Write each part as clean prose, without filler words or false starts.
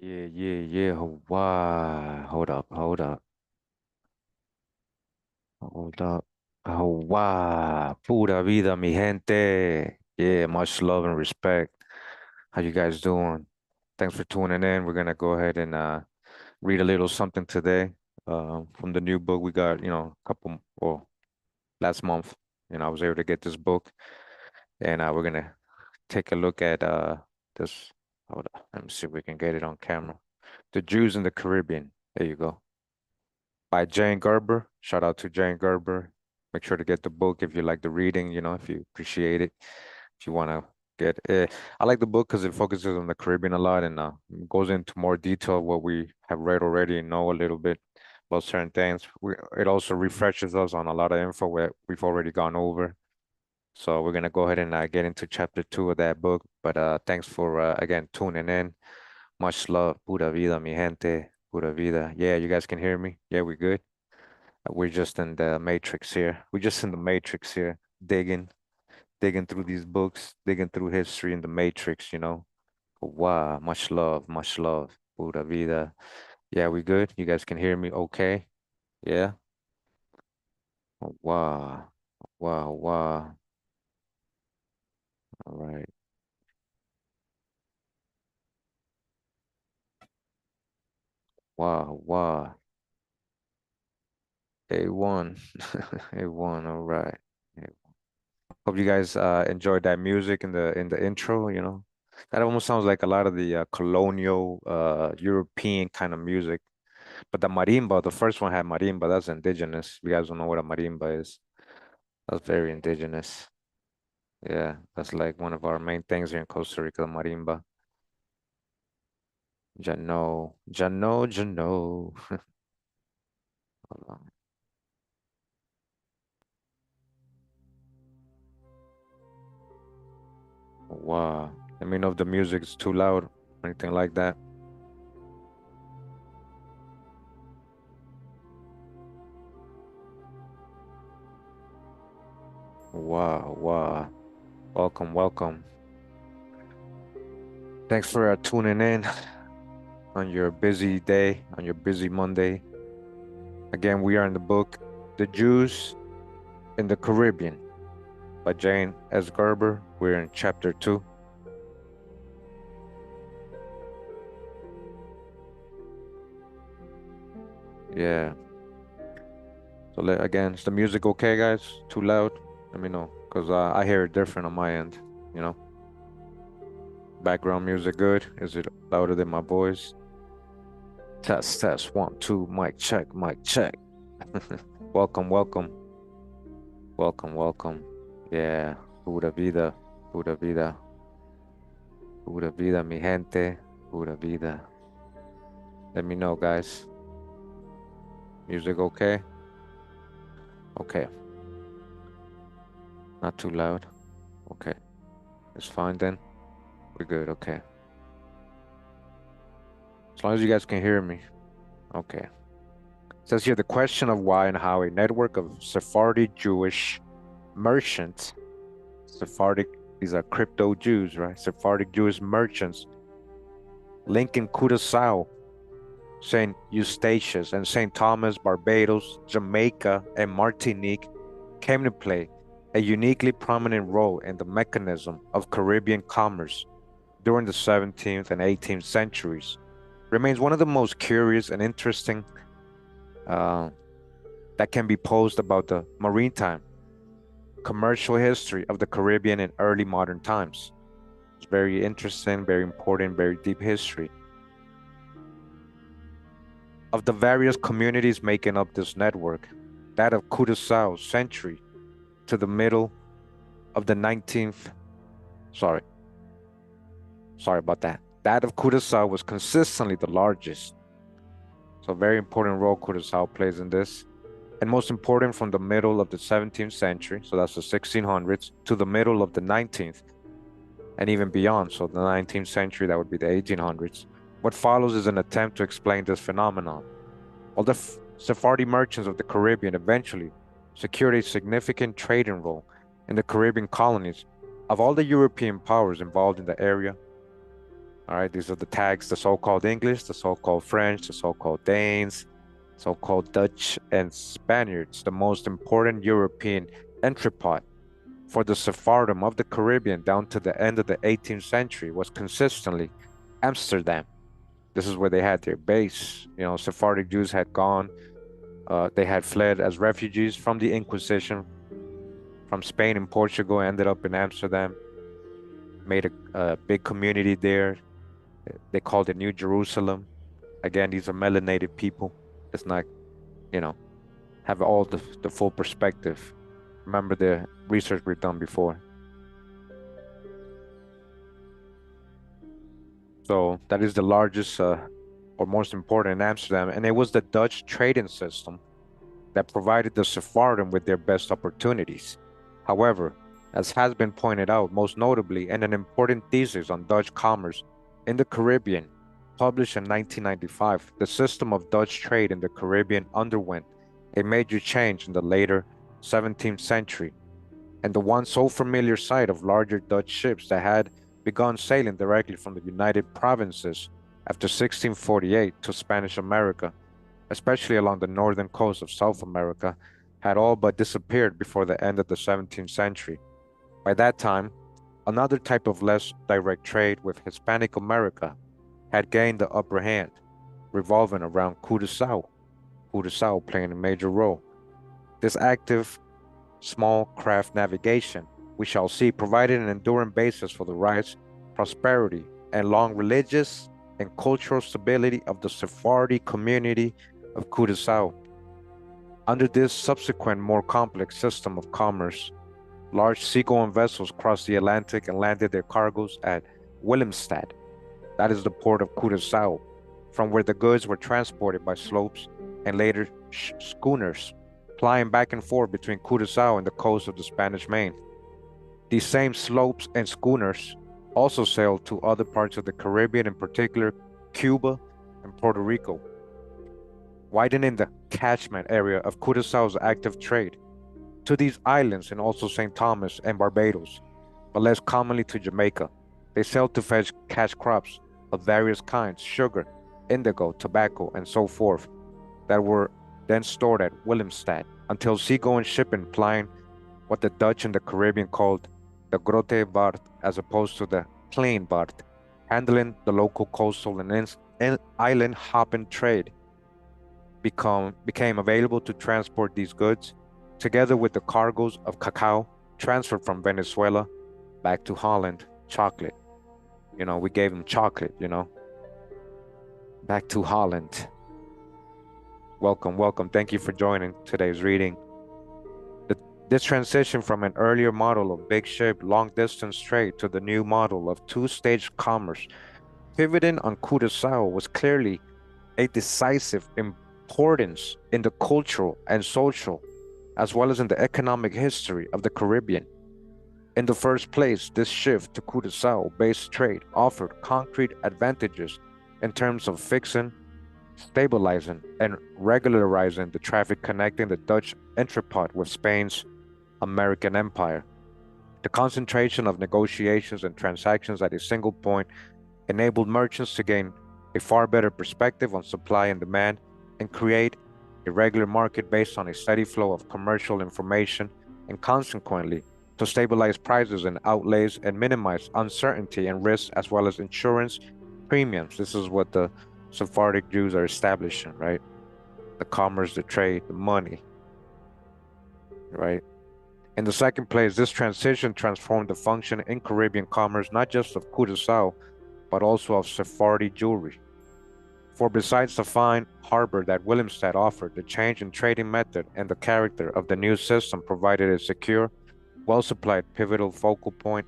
Yeah. Wow. Hold up. Oh, wow. Pura vida, mi gente. Yeah, much love and respect. How you guys doing? Thanks for tuning in. We're gonna go ahead and read a little something today. From the new book we got, well, last month. I was able to get this book, and we're gonna take a look at this. Hold on. Let me see if we can get it on camera. The Jews in the Caribbean. There you go. By Jane Gerber. Shout out to Jane Gerber. Make sure to get the book if you like the reading, if you appreciate it. If you want to get it. I like the book because it focuses on the Caribbean a lot and goes into more detail what we have read already and know a little bit about certain things. It also refreshes us on a lot of info we've already gone over. So we're gonna go ahead and get into chapter 2 of that book. But thanks for again tuning in. Much love. Pura vida, mi gente. Pura vida. Yeah, you guys can hear me? Yeah, we good? We're just in the matrix here. We're just in the matrix here, digging through these books, digging through history in the matrix. Wow, much love, much love. Pura vida. Yeah, we good? You guys can hear me okay? Yeah? Wow. Wow. All right. Wow. A1. A1, all right. Yeah. Hope you guys enjoyed that music in the intro. That almost sounds like a lot of the colonial European kind of music. But the marimba, the first one had marimba, that's indigenous. You guys don't know what a marimba is. That's very indigenous. Yeah, that's like one of our main things here in Costa Rica, marimba. Jano. Hold on. Wow. Let me know if the music is too loud or anything like that. Wow. Welcome. Thanks for tuning in on your busy day, on your busy Monday. Again, we are in the book The Jews in the Caribbean by Jane S. Gerber. We're in chapter 2. Yeah. So again, is the music okay, guys? Too loud? Let me know, because I hear it different on my end. You know, background music good? Is it louder than my voice? Test. One, two, mic check. Welcome. Welcome. Yeah. Pura vida, pura vida, pura vida, mi gente. Pura vida. Let me know, guys. Music okay? Okay. Not too loud. Okay. It's fine then. We're good. Okay. As long as you guys can hear me. Okay. It says here the question of why and how a network of Sephardi Jewish merchants, Sephardic, these are crypto Jews, right? Sephardic Jewish merchants linking Curaçao, St. Eustatius, and St. Thomas, Barbados, Jamaica, and Martinique came to play a uniquely prominent role in the mechanism of Caribbean commerce during the 17th and 18th centuries remains one of the most curious and interesting uh, that can be posed about the maritime commercial history of the Caribbean in early modern times. It's very interesting, very important, very deep history of the various communities making up this network. That of Curaçao century to the middle of the 19th, sorry, sorry about that. That of Curaçao was consistently the largest. So very important role Curaçao plays in this. And most important from the middle of the 17th century, so that's the 1600s, to the middle of the 19th, and even beyond. So the 19th century, that would be the 1800s. What follows is an attempt to explain this phenomenon. While the Sephardi merchants of the Caribbean eventually secured a significant trading role in the Caribbean colonies, of all the European powers involved in the area, All right, these are the tags, the so-called English, the so-called French, the so-called Danes, so-called Dutch, and Spaniards, the most important European entrepot for the Sephardim of the Caribbean down to the end of the 18th century was consistently Amsterdam. This is where they had their base. You know, Sephardic Jews had gone, they had fled as refugees from the Inquisition from Spain and Portugal, ended up in Amsterdam, made a big community there. They called it New Jerusalem. Again, these are melanated people. It's not, you know, have all the full perspective. Remember the research we've done before. So that is the largest or most important in Amsterdam. And it was the Dutch trading system that provided the Sephardim with their best opportunities. However, as has been pointed out, most notably in an important thesis on Dutch commerce in the Caribbean, published in 1995, the system of Dutch trade in the Caribbean underwent a major change in the later 17th century, and the once so familiar sight of larger Dutch ships that had begun sailing directly from the United Provinces after 1648 to Spanish America, especially along the northern coast of South America, had all but disappeared before the end of the 17th century. By that time, another type of less direct trade with Hispanic America had gained the upper hand, revolving around Curaçao, Curaçao playing a major role. This active, small craft navigation, we shall see, provided an enduring basis for the rise, prosperity, and long religious and cultural stability of the Sephardi community of Curaçao. Under this subsequent more complex system of commerce, large seagoing vessels crossed the Atlantic and landed their cargoes at Willemstad, that is the port of Curaçao, from where the goods were transported by sloops and later schooners, plying back and forth between Curaçao and the coast of the Spanish Main. These same sloops and schooners also sailed to other parts of the Caribbean, in particular Cuba and Puerto Rico, widening the catchment area of Curaçao's active trade to these islands and also St. Thomas and Barbados, but less commonly to Jamaica. They sailed to fetch cash crops of various kinds, sugar, indigo, tobacco, and so forth, that were then stored at Willemstad until seagoing shipping plying what the Dutch in the Caribbean called the grote vaart as opposed to the plain vaart, handling the local coastal and island hopping trade, became available to transport these goods, together with the cargoes of cacao transferred from Venezuela back to Holland, chocolate. You know, we gave them chocolate, you know, back to Holland. Welcome, welcome. Thank you for joining today's reading. This transition from an earlier model of big ship, long distance trade to the new model of two-stage commerce, pivoting on Curaçao, was clearly a decisive importance in the cultural and social, as well as in the economic history of the Caribbean. In the first place, this shift to Curaçao-based trade offered concrete advantages in terms of fixing, stabilizing, and regularizing the traffic connecting the Dutch entrepot with Spain's American Empire. The concentration of negotiations and transactions at a single point enabled merchants to gain a far better perspective on supply and demand and create a regular market based on a steady flow of commercial information, and consequently to stabilize prices and outlays and minimize uncertainty and risk, as well as insurance premiums. This is what the Sephardic Jews are establishing, right? The commerce, the trade, the money, right? In the second place, this transition transformed the function in Caribbean commerce, not just of Curaçao, but also of Sephardi Jewry. For besides the fine harbor that Willemstad offered, the change in trading method and the character of the new system provided a secure, well-supplied pivotal focal point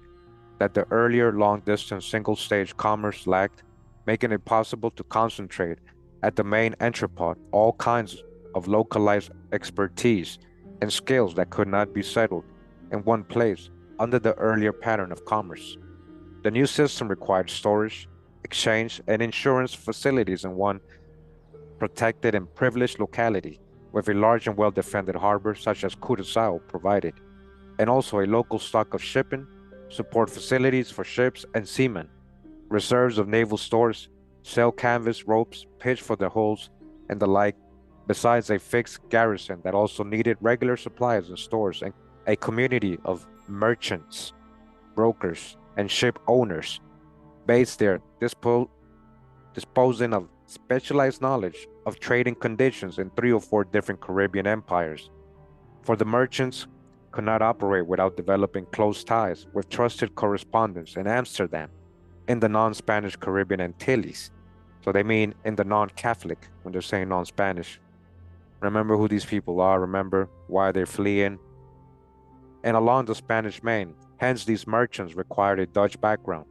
that the earlier long-distance single-stage commerce lacked, making it possible to concentrate at the main entrepot all kinds of localized expertise and skills that could not be settled in one place under the earlier pattern of commerce. The new system required storage, exchange, and insurance facilities in one protected and privileged locality with a large and well-defended harbor such as Curaçao provided, and also a local stock of shipping, support facilities for ships and seamen, reserves of naval stores, sail canvas, ropes, pitch for the hulls, and the like, besides a fixed garrison that also needed regular supplies and stores, and a community of merchants, brokers, and ship owners based there, disposing of specialized knowledge of trading conditions in 3 or 4 different Caribbean empires. For the merchants could not operate without developing close ties with trusted correspondents in Amsterdam, in the non-Spanish Caribbean Antilles. So they mean in the non-Catholic when they're saying non-Spanish. Remember who these people are, remember why they're fleeing. And along the Spanish Main, hence these merchants required a Dutch background,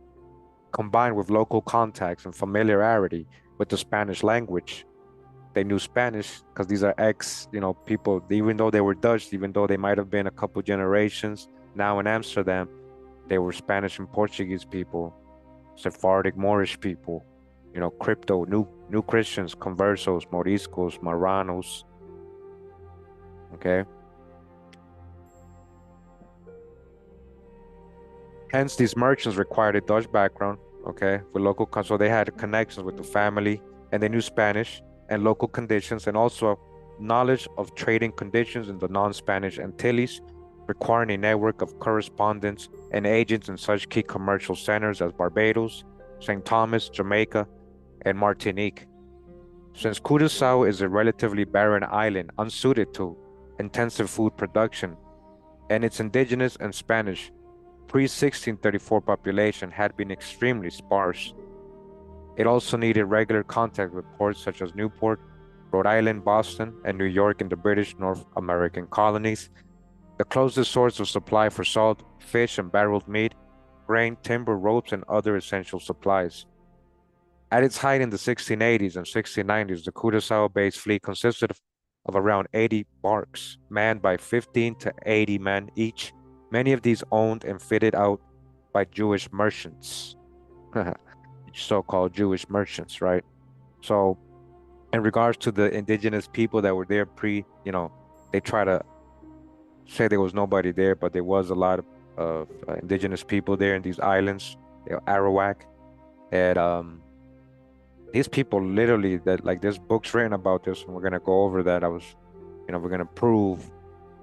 combined with local contacts and familiarity with the Spanish language. They knew Spanish because these are people, even though they were Dutch, even though they might have been a couple generations now in Amsterdam, they were Spanish and Portuguese people, Sephardic Moorish people, crypto, new Christians, conversos, moriscos, marranos, okay? Hence, these merchants required a Dutch background, okay, with so they had connections with the family, and they knew Spanish and local conditions, and also knowledge of trading conditions in the non-Spanish Antilles, requiring a network of correspondents and agents in such key commercial centers as Barbados, St. Thomas, Jamaica, and Martinique. Since Curaçao is a relatively barren island unsuited to intensive food production, and its indigenous and Spanish pre-1634 population had been extremely sparse, it also needed regular contact with ports such as Newport, Rhode Island, Boston, and New York in the British North American colonies, the closest source of supply for salt, fish, and barreled meat, grain, timber, ropes, and other essential supplies. At its height in the 1680s and 1690s, the Curaçao-based fleet consisted of around 80 barks, manned by 15 to 80 men each, many of these owned and fitted out by Jewish merchants, so-called Jewish merchants, right? So in regards to the indigenous people that were there they try to say there was nobody there, but there was a lot of indigenous people there in these islands, Arawak, and these people literally there's books written about this, and we're gonna go over that. We're gonna prove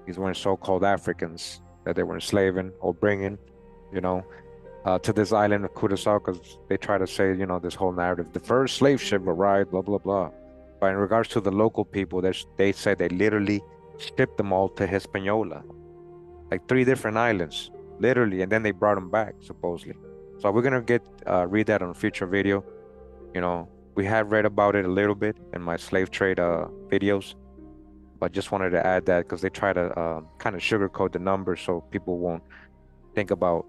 these weren't so-called Africans that they were enslaving or bringing, to this island of Curaçao, because they try to say, this whole narrative, the first slave ship arrived, blah, blah, blah. But in regards to the local people, they said they literally shipped them all to Hispaniola, like 3 different islands, literally, and then they brought them back, supposedly. So we're gonna read that on a future video. We have read about it a little bit in my slave trade videos, but just wanted to add that because they try to kind of sugarcoat the numbers so people won't think about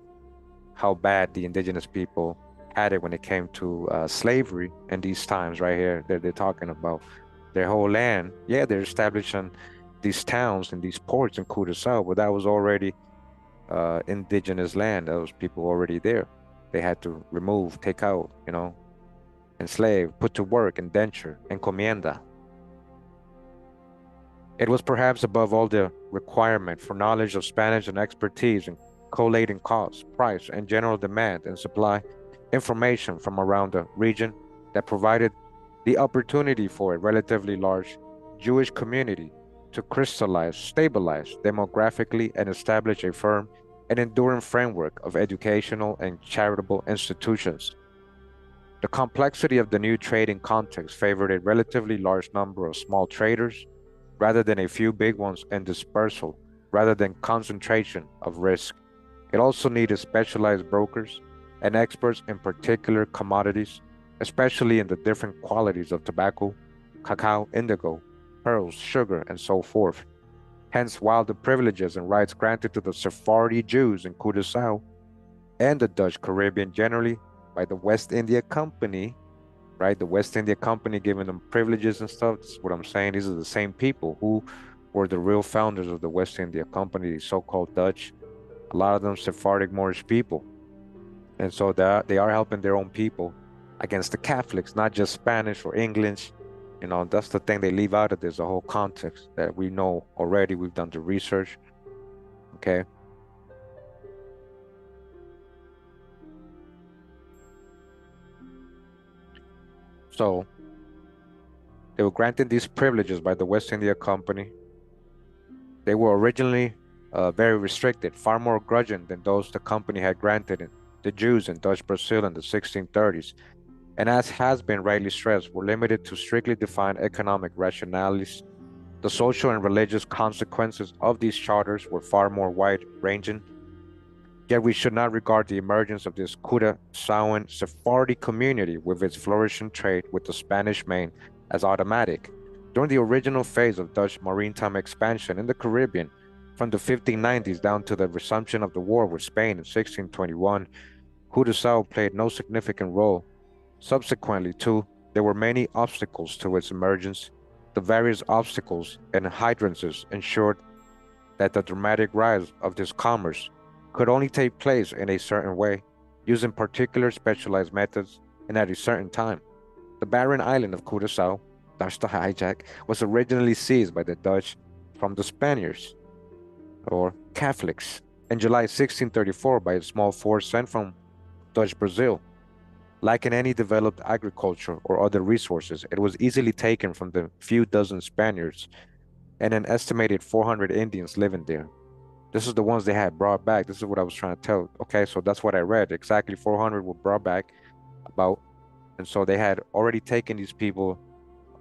how bad the indigenous people had it when it came to slavery in these times right here that they're talking about. Their whole land, yeah, they're establishing these towns and these ports in Curaçao, but that was already indigenous land. Those people already there. They had to remove, take out, enslave, put to work, indenture, encomienda. It was perhaps above all the requirement for knowledge of Spanish and expertise in collating cost, price, and general demand and supply information from around the region that provided the opportunity for a relatively large Jewish community to crystallize, stabilize demographically, and establish a firm and enduring framework of educational and charitable institutions. The complexity of the new trading context favored a relatively large number of small traders rather than a few big ones, and dispersal rather than concentration of risk. It also needed specialized brokers and experts in particular commodities, especially in the different qualities of tobacco, cacao, indigo, pearls, sugar, and so forth. Hence, while the privileges and rights granted to the Sephardi Jews in Curaçao and the Dutch Caribbean generally by the West India Company, right? The West India Company giving them privileges and stuff. That's what I'm saying. These are the same people who were the real founders of the West India Company, the so-called Dutch, a lot of them Sephardic Moorish people. And so they are helping their own people against the Catholics, not just Spanish or English. That's the thing they leave out of this, the whole context that we know already. We've done the research, okay? So they were granted these privileges by the West India Company. They were originally very restricted, far more grudging than those the company had granted the Jews in Dutch Brazil in the 1630s, and as has been rightly stressed, were limited to strictly defined economic rationales. The social and religious consequences of these charters were far more wide-ranging. Yet we should not regard the emergence of this Curaçaoan Sephardi community with its flourishing trade with the Spanish Main as automatic. During the original phase of Dutch maritime expansion in the Caribbean, from the 1590s down to the resumption of the war with Spain in 1621, Curaçao played no significant role. Subsequently, too, there were many obstacles to its emergence. The various obstacles and hindrances ensured that the dramatic rise of this commerce could only take place in a certain way, using particular specialized methods and at a certain time. The barren island of Curaçao, Dutch to hijack, was originally seized by the Dutch from the Spaniards, or Catholics, in July 1634 by a small force sent from Dutch Brazil. Lacking any developed agriculture or other resources, it was easily taken from the few dozen Spaniards and an estimated 400 Indians living there. This is the ones they had brought back. This is what I was trying to tell. Okay, so that's what I read. Exactly 400 were brought back about. And so they had already taken these people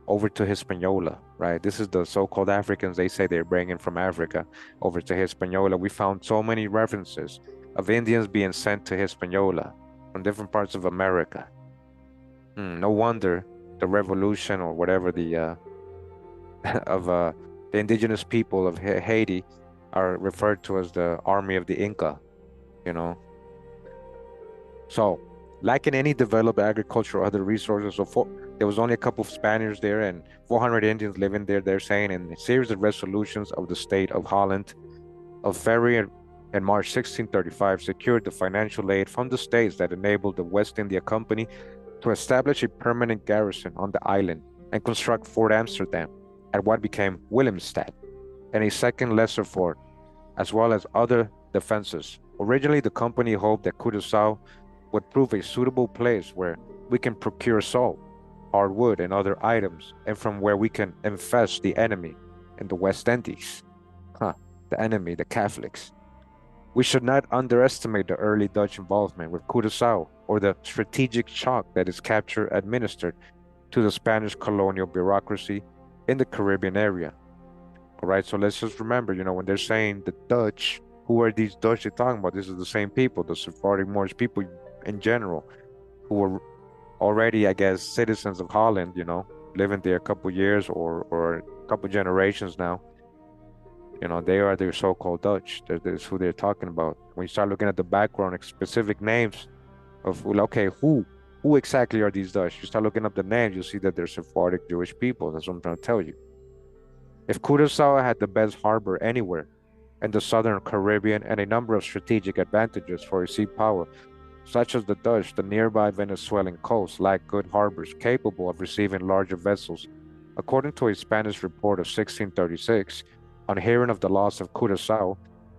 over to Hispaniola, right? This is the so-called Africans they say they're bringing from Africa over to Hispaniola. We found so many references of Indians being sent to Hispaniola from different parts of America. No wonder the revolution or whatever of the indigenous people of Haiti are referred to as the army of the Inca, you know. So, lacking any developed agriculture or other resources, there was only a couple of Spaniards there and 400 Indians living there, they're saying, in a series of resolutions of the state of Holland of February and March 1635 secured the financial aid from the states that enabled the West India Company to establish a permanent garrison on the island and construct Fort Amsterdam at what became Willemstad, and a second lesser fort, as well as other defenses. Originally, the company hoped that Curaçao would prove a suitable place where we can procure salt, hardwood, and other items, and from where we can infest the enemy in the West Indies. The enemy, the Catholics. We should not underestimate the early Dutch involvement with Curaçao or the strategic shock that its capture administered to the Spanish colonial bureaucracy in the Caribbean area. All right, so let's just remember, when they're saying the Dutch, who are these Dutch they're talking about? This is the same people, the Sephardic Moorish people in general, who were already, I guess, citizens of Holland, living there a couple years or a couple generations now. They are their so-called Dutch. That's who they're talking about. When you start looking at the background, specific names of, well, okay, who exactly are these Dutch? You start looking up the names, you'll see that they're Sephardic Jewish people. That's what I'm trying to tell you. If Curaçao had the best harbor anywhere in the southern Caribbean and a number of strategic advantages for its sea power, such as the Dutch, the nearby Venezuelan coast lacked good harbors capable of receiving larger vessels. According to a Spanish report of 1636, on hearing of the loss of Curaçao,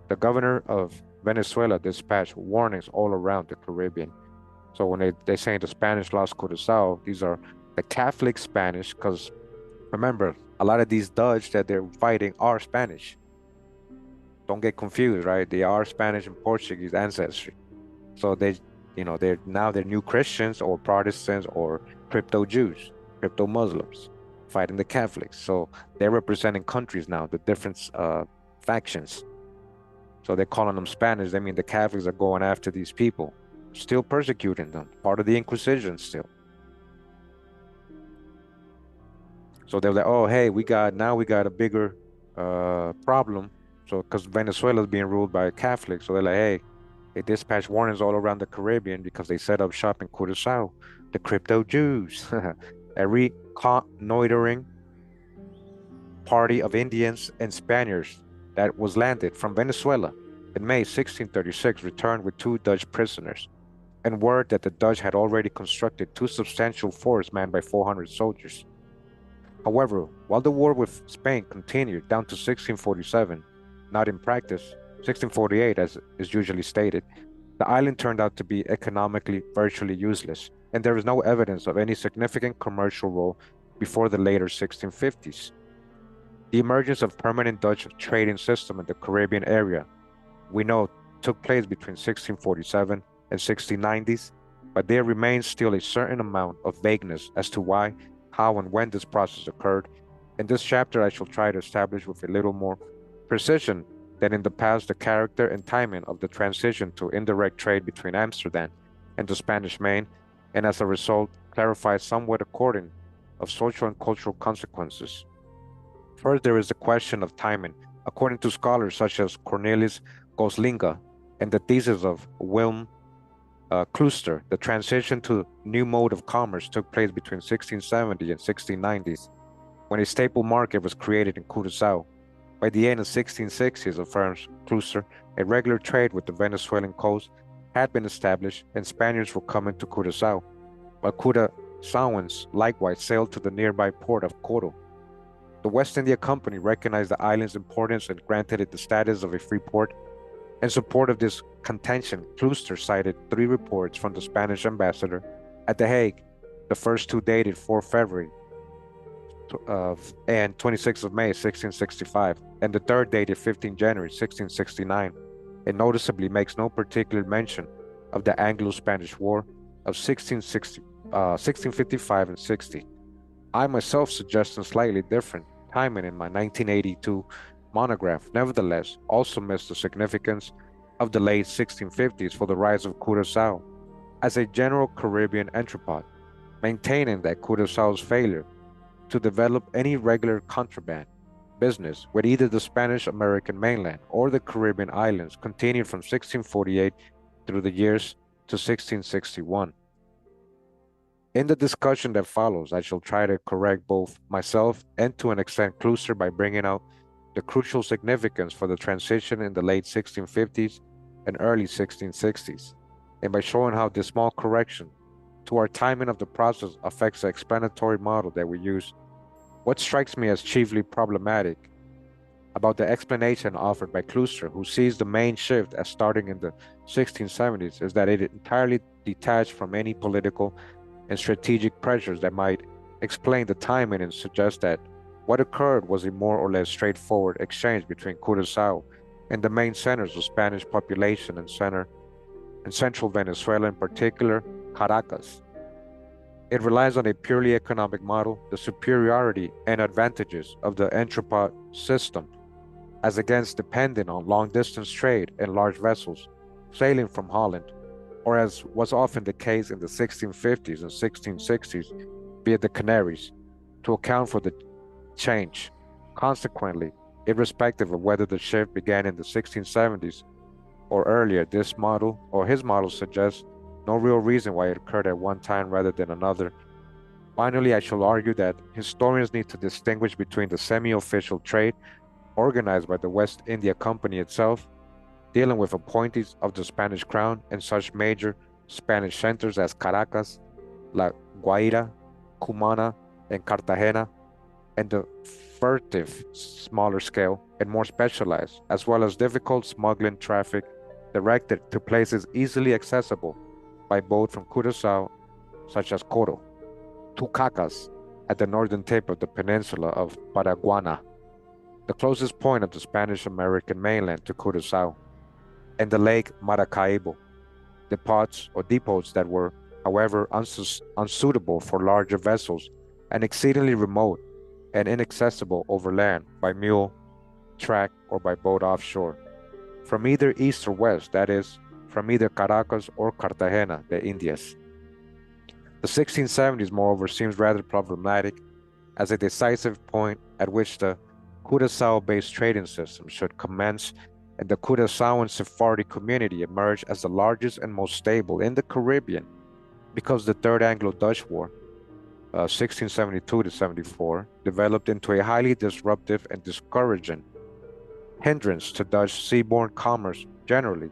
the governor of Venezuela dispatched warnings all around the Caribbean. So when they say the Spanish lost Curaçao, these are the Catholic Spanish, because remember, a lot of these Dutch that they're fighting are Spanish. Don't get confused, right? They are Spanish and Portuguese ancestry. So they're new Christians or Protestants or crypto Jews, crypto Muslims fighting the Catholics. So they're representing countries now, the different factions. So they're calling them Spanish. They mean the Catholics are going after these people, still persecuting them, part of the Inquisition still. So they're like, oh, hey, we got a bigger problem. So because Venezuela is being ruled by Catholics, so they're like, hey, they dispatch warnings all around the Caribbean because they set up shop in Curaçao, the crypto Jews. Every reconnoitering party of Indians and Spaniards that was landed from Venezuela in May 1636 returned with 2 Dutch prisoners, and word that the Dutch had already constructed 2 substantial forts manned by 400 soldiers. However, while the war with Spain continued down to 1647, not in practice, 1648 as is usually stated, The island turned out to be economically virtually useless, and there is no evidence of any significant commercial role before the later 1650s. The emergence of permanent Dutch trading system in the Caribbean area, we know, took place between 1647 and 1690s, but there remains still a certain amount of vagueness as to why, how, and when this process occurred. In this chapter, I shall try to establish with a little more precision than in the past the character and timing of the transition to indirect trade between Amsterdam and the Spanish Main, and as a result, clarify somewhat according of social and cultural consequences. First, there is the question of timing. According to scholars such as Cornelis Goslinga and the thesis of Wilm Klooster, the transition to new mode of commerce took place between 1670 and 1690s, when a staple market was created in Curaçao. By the end of 1660s, affirms Klooster, a regular trade with the Venezuelan coast had been established and Spaniards were coming to Curaçao, while Curaçaoans likewise sailed to the nearby port of Coro. The West India Company recognized the island's importance and granted it the status of a free port. In support of this contention, Klooster cited three reports from the Spanish ambassador at The Hague, the first two dated 4 February and 26th of May, 1665, and the third dated 15 January, 1669. It noticeably makes no particular mention of the Anglo-Spanish War of 1655 and 60. I myself suggest a slightly different timing in my 1982 monograph, nevertheless, also missed the significance of the late 1650s for the rise of Curaçao as a general Caribbean entrepot, maintaining that Curaçao's failure to develop any regular contraband business with either the Spanish American mainland or the Caribbean islands continued from 1648 through the years to 1661. In the discussion that follows, I shall try to correct both myself and to an extent Klooster by bringing out the crucial significance for the transition in the late 1650s and early 1660s, and by showing how this small correction to our timing of the process affects the explanatory model that we use. What strikes me as chiefly problematic about the explanation offered by Klooster, who sees the main shift as starting in the 1670s, is that it entirely detached from any political and strategic pressures that might explain the timing and suggest that what occurred was a more or less straightforward exchange between Curaçao and the main centers of Spanish population and central Venezuela, in particular Caracas. It relies on a purely economic model, the superiority and advantages of the entrepot system, as against depending on long-distance trade and large vessels sailing from Holland, or as was often the case in the 1650s and 1660s via the Canaries, to account for the change. Consequently, irrespective of whether the shift began in the 1670s or earlier, this model or his model suggests no real reason why it occurred at one time rather than another. Finally, I shall argue that historians need to distinguish between the semi-official trade organized by the West India Company itself, dealing with appointees of the Spanish crown in such major Spanish centers as Caracas, La Guaira, Cumana, and Cartagena, and the furtive, smaller scale and more specialized, as well as difficult smuggling traffic directed to places easily accessible by boat from Curaçao, such as Coro, to Cacas at the northern tip of the peninsula of Paraguana, the closest point of the Spanish-American mainland to Curaçao, and the Lake Maracaibo, depots that were, however, unsuitable for larger vessels and exceedingly remote and inaccessible over land by mule, track, or by boat offshore, from either east or west, that is, from either Caracas or Cartagena de Indias. The 1670s, moreover, seems rather problematic as a decisive point at which the Curaçao-based trading system should commence, and the Curaçaoan Sephardi community emerged as the largest and most stable in the Caribbean, because the Third Anglo-Dutch War, 1672 to 74, developed into a highly disruptive and discouraging hindrance to Dutch seaborne commerce generally.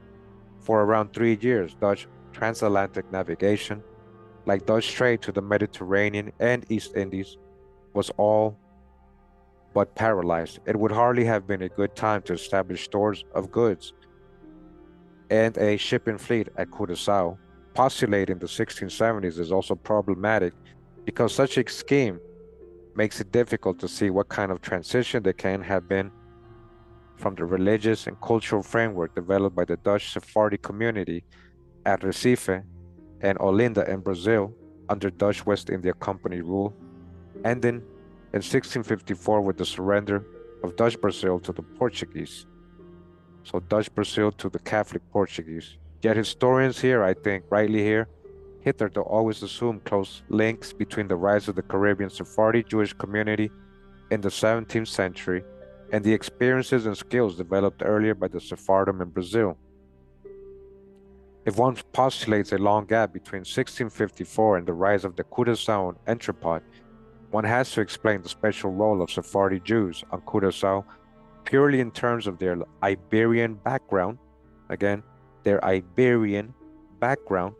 For around 3 years, Dutch transatlantic navigation, like Dutch trade to the Mediterranean and East Indies, was all but paralyzed. It would hardly have been a good time to establish stores of goods and a shipping fleet at Curaçao, postulated in the 1670s, is also problematic because such a scheme makes it difficult to see what kind of transition there can have been from the religious and cultural framework developed by the Dutch Sephardi community at Recife and Olinda in Brazil under Dutch West India Company rule, ending in 1654 with the surrender of Dutch Brazil to the Portuguese. So Dutch Brazil to the Catholic Portuguese. Yet historians here, I think, rightly here, hitherto always assume close links between the rise of the Caribbean Sephardi Jewish community in the 17th century and the experiences and skills developed earlier by the Sephardim in Brazil. If one postulates a long gap between 1654 and the rise of the Curaçao entrepot, one has to explain the special role of Sephardi Jews on Curaçao purely in terms of their Iberian background, again, their Iberian background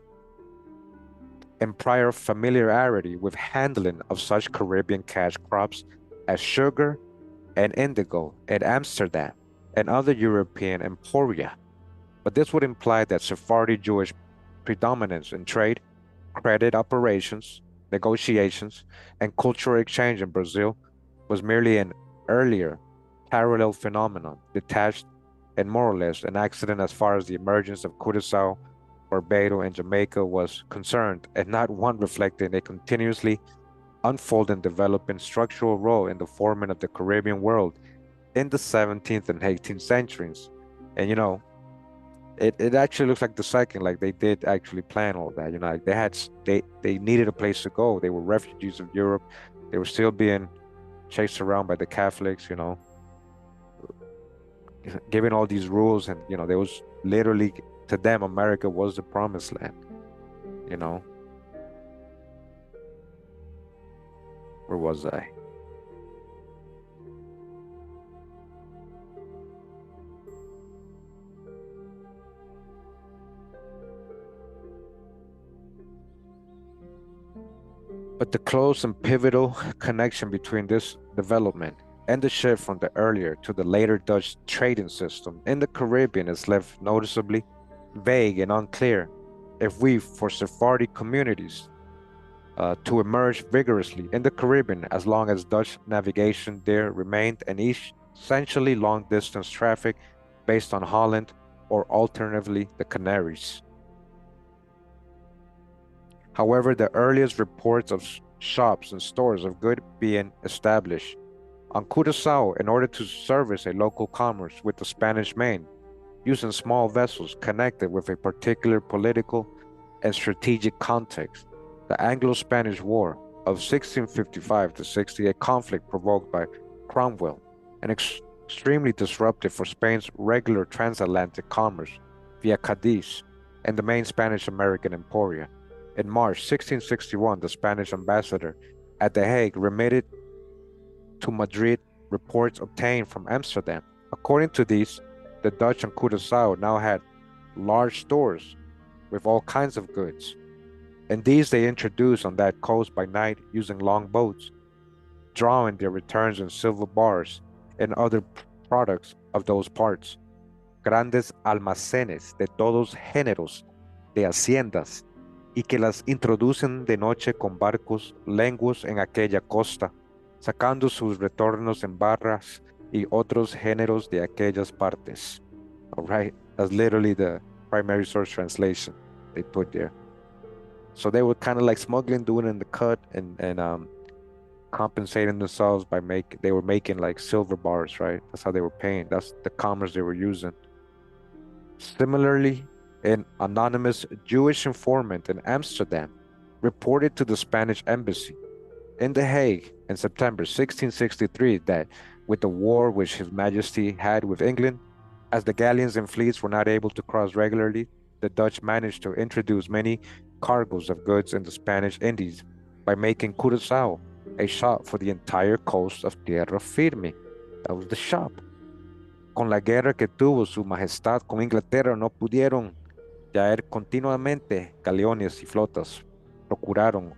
and prior familiarity with handling of such Caribbean cash crops as sugar and indigo in Amsterdam and other European emporia. But this would imply that Sephardi Jewish predominance in trade, credit operations, negotiations, and cultural exchange in Brazil was merely an earlier parallel phenomenon, detached and more or less an accident as far as the emergence of Curaçao, Barbados, and Jamaica was concerned, and not one reflecting a continuously unfolding developing structural role in the forming of the Caribbean world in the 17th and 18th centuries. And it actually looks like the second, like they did actually plan all that. Like they needed a place to go. They were refugees of Europe. They were still being chased around by the Catholics, given all these rules, and there was literally, to them, America was the promised land, you know. Where was I? But the close and pivotal connection between this development and the shift from the earlier to the later Dutch trading system in the Caribbean is left noticeably vague and unclear if we, for Sephardi communities, to emerge vigorously in the Caribbean as long as Dutch navigation there remained and essentially long-distance traffic based on Holland or alternatively the Canaries. However, the earliest reports of shops and stores of goods being established on Curaçao in order to service a local commerce with the Spanish Main, using small vessels connected with a particular political and strategic context. The Anglo-Spanish War of 1655 to 68 conflict provoked by Cromwell and extremely disruptive for Spain's regular transatlantic commerce via Cadiz and the main Spanish-American emporia. In March 1661, the Spanish ambassador at The Hague remitted to Madrid reports obtained from Amsterdam. According to these, the Dutch on Curaçao now had large stores with all kinds of goods, and these they introduced on that coast by night using long boats, drawing their returns in silver bars and other products of those parts. Grandes almacenes de todos géneros de haciendas y que las introducen de noche con barcos lenguos en aquella costa, sacando sus retornos en barras y otros géneros de aquellas partes. All right, that's literally the primary source translation they put there. So they were kind of like smuggling, doing in the cut, and compensating themselves by they were making like silver bars, right? That's how they were paying. That's the commerce they were using. Similarly, an anonymous Jewish informant in Amsterdam reported to the Spanish embassy in The Hague in September 1663 that with the war which His Majesty had with England, as the galleons and fleets were not able to cross regularly, the Dutch managed to introduce many cargoes of goods in the Spanish Indies by making Curaçao a shop for the entire coast of Tierra Firme. That was the shop. Con la guerra que tuvo Su Majestad con Inglaterra, no pudieron traer continuamente galeones y flotas. Procuraron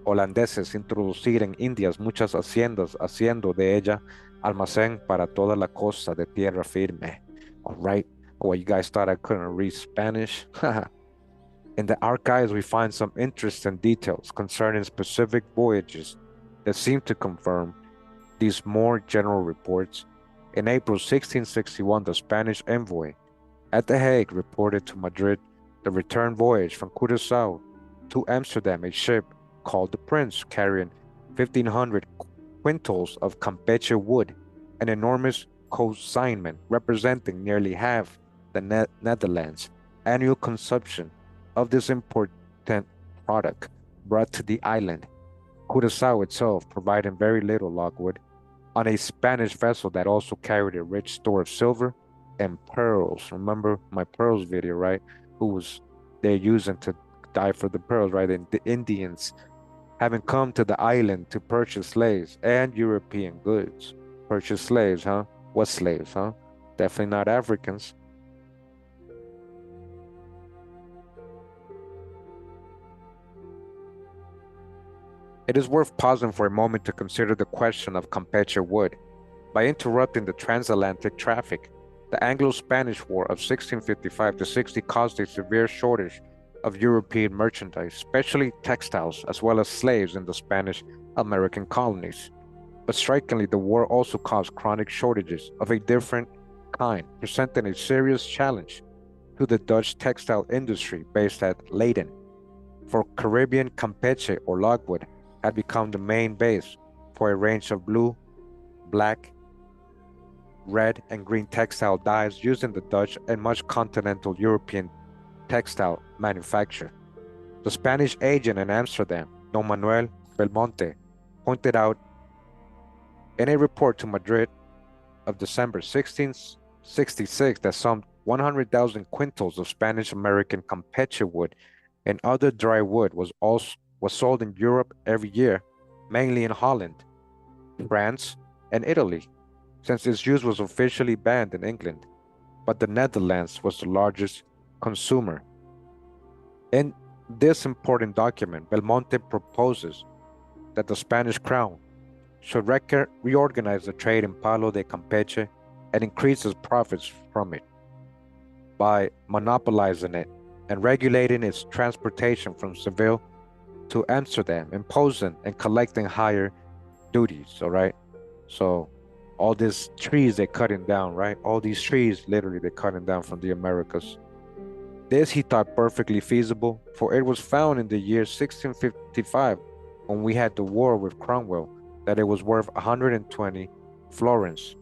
holandeses introducir en Indias muchas haciendas, haciendo de ella almacén para toda la costa de Tierra Firme. All right. Well, you guys thought I couldn't read Spanish? In the archives, we find some interesting details concerning specific voyages that seem to confirm these more general reports. In April 1661, the Spanish envoy at The Hague reported to Madrid the return voyage from Curaçao to Amsterdam, a ship called the Prince, carrying 1,500 quintals of Campeche wood, an enormous consignment representing nearly half the Netherlands' annual consumption of this important product brought to the island. Curaçao itself providing very little logwood on a Spanish vessel that also carried a rich store of silver and pearls. Remember my pearls video, right? Who was they're using to die for the pearls, right? And the Indians having come to the island to purchase slaves and European goods. Purchase slaves, huh? What slaves, huh? Definitely not Africans. It is worth pausing for a moment to consider the question of Campeche wood. By interrupting the transatlantic traffic, the Anglo-Spanish War of 1655 to 60 caused a severe shortage of European merchandise, especially textiles, as well as slaves in the Spanish American colonies. But strikingly, the war also caused chronic shortages of a different kind, presenting a serious challenge to the Dutch textile industry based at Leiden. For Caribbean, Campeche or logwood had become the main base for a range of blue, black, red, and green textile dyes used in the Dutch and much continental European textile manufacture. The Spanish agent in Amsterdam, Don Manuel Belmonte, pointed out in a report to Madrid of December 1666 that some 100,000 quintals of Spanish-American Campeche wood and other dry wood was sold in Europe every year, mainly in Holland, France, and Italy, since its use was officially banned in England, but the Netherlands was the largest consumer. In this important document, Belmonte proposes that the Spanish crown should reorganize the trade in palo de Campeche and increase its profits from it by monopolizing it and regulating its transportation from Seville to Amsterdam, imposing and collecting higher duties, all right? So all these trees they're cutting down, right? All these trees, literally, they're cutting down from the Americas. This he thought perfectly feasible, for it was found in the year 1655, when we had the war with Cromwell, that it was worth 120 florins,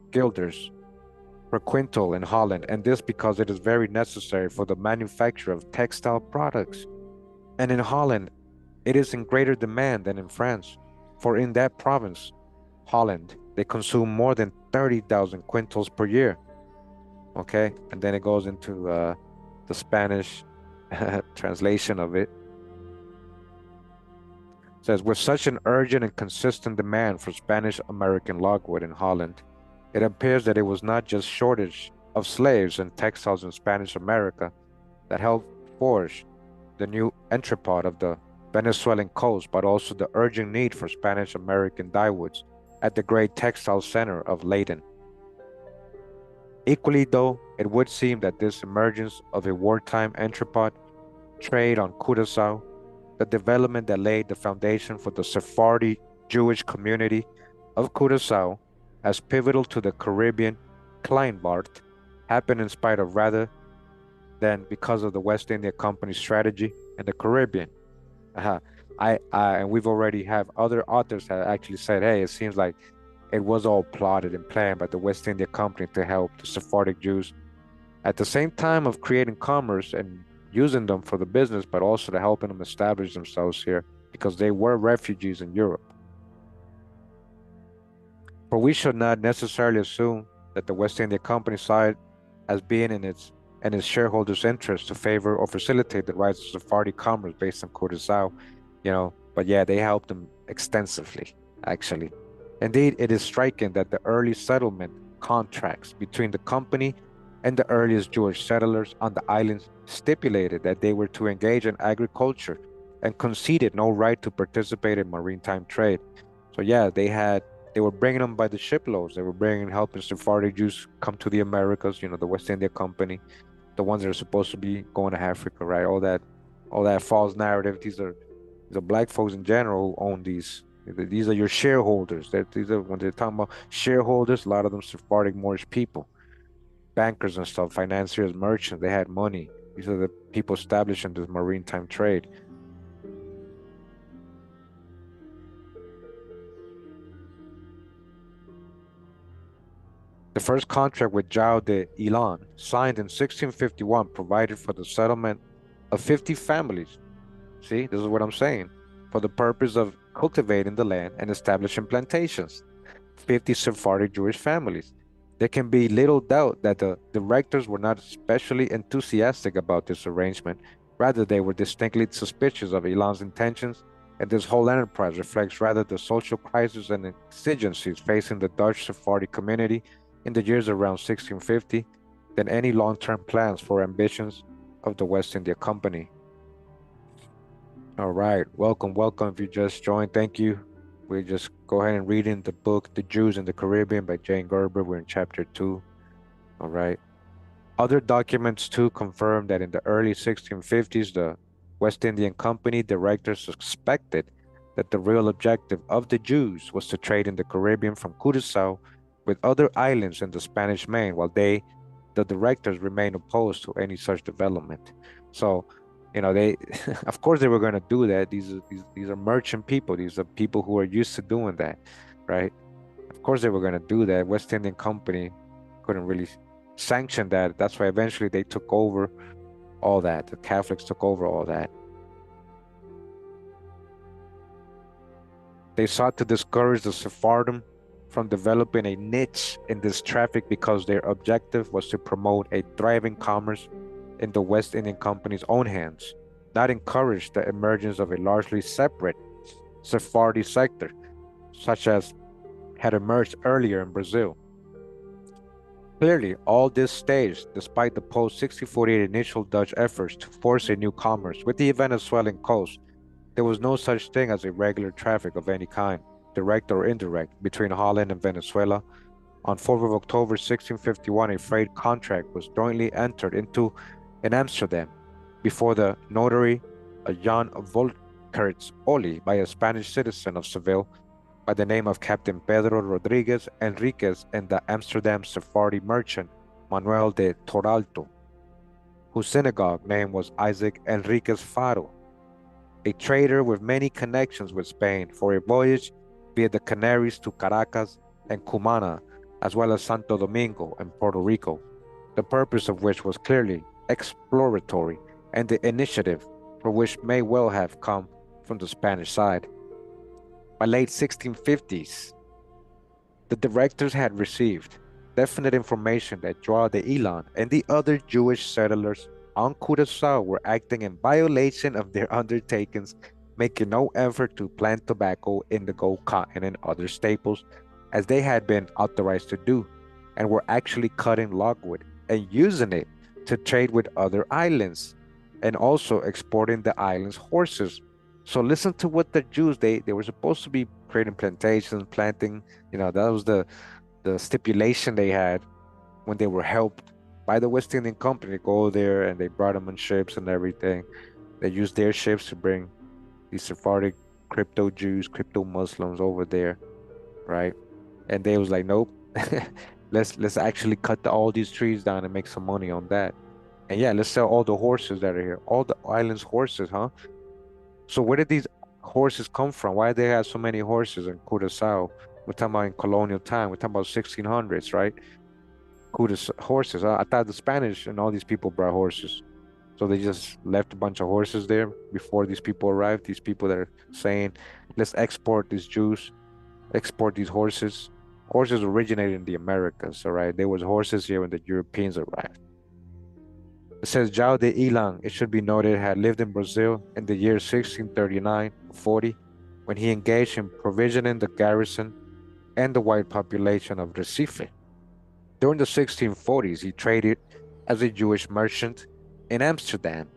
guilders, per quintal in Holland, and this because it is very necessary for the manufacture of textile products. And in Holland, it is in greater demand than in France, for in that province, Holland, they consume more than 30,000 quintals per year. Okay, and then it goes into the Spanish translation of it. It says, with such an urgent and consistent demand for Spanish American logwood in Holland, it appears that it was not just shortage of slaves and textiles in Spanish America that helped forge the new entrepot of the Venezuelan coast, but also the urgent need for Spanish American dyewoods at the great textile center of Leiden. Equally, though, it would seem that this emergence of a wartime entrepot trade on Curaçao, the development that laid the foundation for the Sephardi Jewish community of Curaçao as pivotal to the Caribbean Kleinbart, happened in spite of rather than because of the West India Company's strategy in the Caribbean. And we've already have other authors that actually said, hey, it seems like it was all plotted and planned by the West India Company to help the Sephardic Jews at the same time of creating commerce and using them for the business, but also to helping them establish themselves here because they were refugees in Europe. For we should not necessarily assume that the West India Company saw it as being in its shareholders' interest to favor or facilitate the rise of Sephardi commerce based on Curaçao, but yeah, they helped them extensively, actually. Indeed, it is striking that the early settlement contracts between the company and the earliest Jewish settlers on the islands stipulated that they were to engage in agriculture and conceded no right to participate in maritime trade. So yeah, they They were bringing them by the shiploads. They were bringing helping Sephardi Jews come to the Americas, the West India Company, the ones that are supposed to be going to Africa, right? All that false narrative. These are black folks in general who own these. These are your shareholders. These are when they're talking about shareholders, a lot of them Sephardic Moorish people, bankers and stuff, financiers, merchants. They had money. These are the people establishing this maritime trade. The first contract with João de Ilan, signed in 1651, provided for the settlement of 50 families. See, this is what I'm saying. For the purpose of cultivating the land and establishing plantations. 50 Sephardic Jewish families. There can be little doubt that the directors were not especially enthusiastic about this arrangement. Rather, they were distinctly suspicious of Elan's intentions, and this whole enterprise reflects rather the social crisis and exigencies facing the Dutch Sephardi community in the years around 1650 than any long-term plans for ambitions of the West India Company. All right, welcome, welcome. If you just joined, thank you. We just go ahead and read in the book, The Jews in the Caribbean by Jane Gerber. We're in chapter 2. All right. Other documents too confirm that in the early 1650s, the West Indian Company directors suspected that the real objective of the Jews was to trade in the Caribbean from Curaçao with other islands in the Spanish Main, while the directors, remained opposed to any such development. So, they, of course, they were going to do that. These are merchant people. These are people who are used to doing that, right? Of course, they were going to do that. West Indian Company couldn't really sanction that. That's why eventually they took over all that. The Catholics took over all that. They sought to discourage the Sephardim from developing a niche in this traffic because their objective was to promote a thriving commerce in the West Indian Company's own hands, not encourage the emergence of a largely separate Sephardi sector, such as had emerged earlier in Brazil. Clearly, all this staged despite the post-1648 initial Dutch efforts to force a new commerce with the Venezuelan coast. There was no such thing as a regular traffic of any kind, direct or indirect, between Holland and Venezuela. On 4th of October 1651, a freight contract was jointly entered into in Amsterdam before the notary Jan Volkerts Oli by a Spanish citizen of Seville by the name of Captain Pedro Rodriguez Enriquez and the Amsterdam Sephardi merchant Manuel de Toralto, whose synagogue name was Isaac Enriquez Faro, a trader with many connections with Spain for a voyage via the Canaries to Caracas and Cumana, as well as Santo Domingo and Puerto Rico, the purpose of which was clearly exploratory, and the initiative for which may well have come from the Spanish side. By late 1650s, the directors had received definite information that João de Ilan and the other Jewish settlers on Curaçao were acting in violation of their undertakings, making no effort to plant tobacco, indigo, cotton, and other staples, as they had been authorized to do, and were actually cutting logwood and using it to trade with other islands, and also exporting the island's horses. So listen to what the Jews, they were supposed to be creating plantations, planting, that was the stipulation they had when they were helped by the West Indian Company to go there, and they brought them on ships and everything. They used their ships to bring these Sephardic crypto Jews, crypto Muslims over there, right? And they was like, nope, let's actually cut all these trees down and make some money on that. And yeah, let's sell all the horses that are here, all the island's horses, huh? So where did these horses come from? Why they have so many horses in Curaçao? We're talking about in colonial time. We're talking about 1600s, right? Horses. I thought the Spanish and all these people brought horses. So they just left a bunch of horses there before these people arrived. These people that are saying, let's export these Jews, export these horses. Horses originated in the Americas, all right? There was horses here when the Europeans arrived. It says João de Ilan, it should be noted, had lived in Brazil in the year 1639-40 when he engaged in provisioning the garrison and the white population of Recife. During the 1640s, he traded as a Jewish merchant in Amsterdam.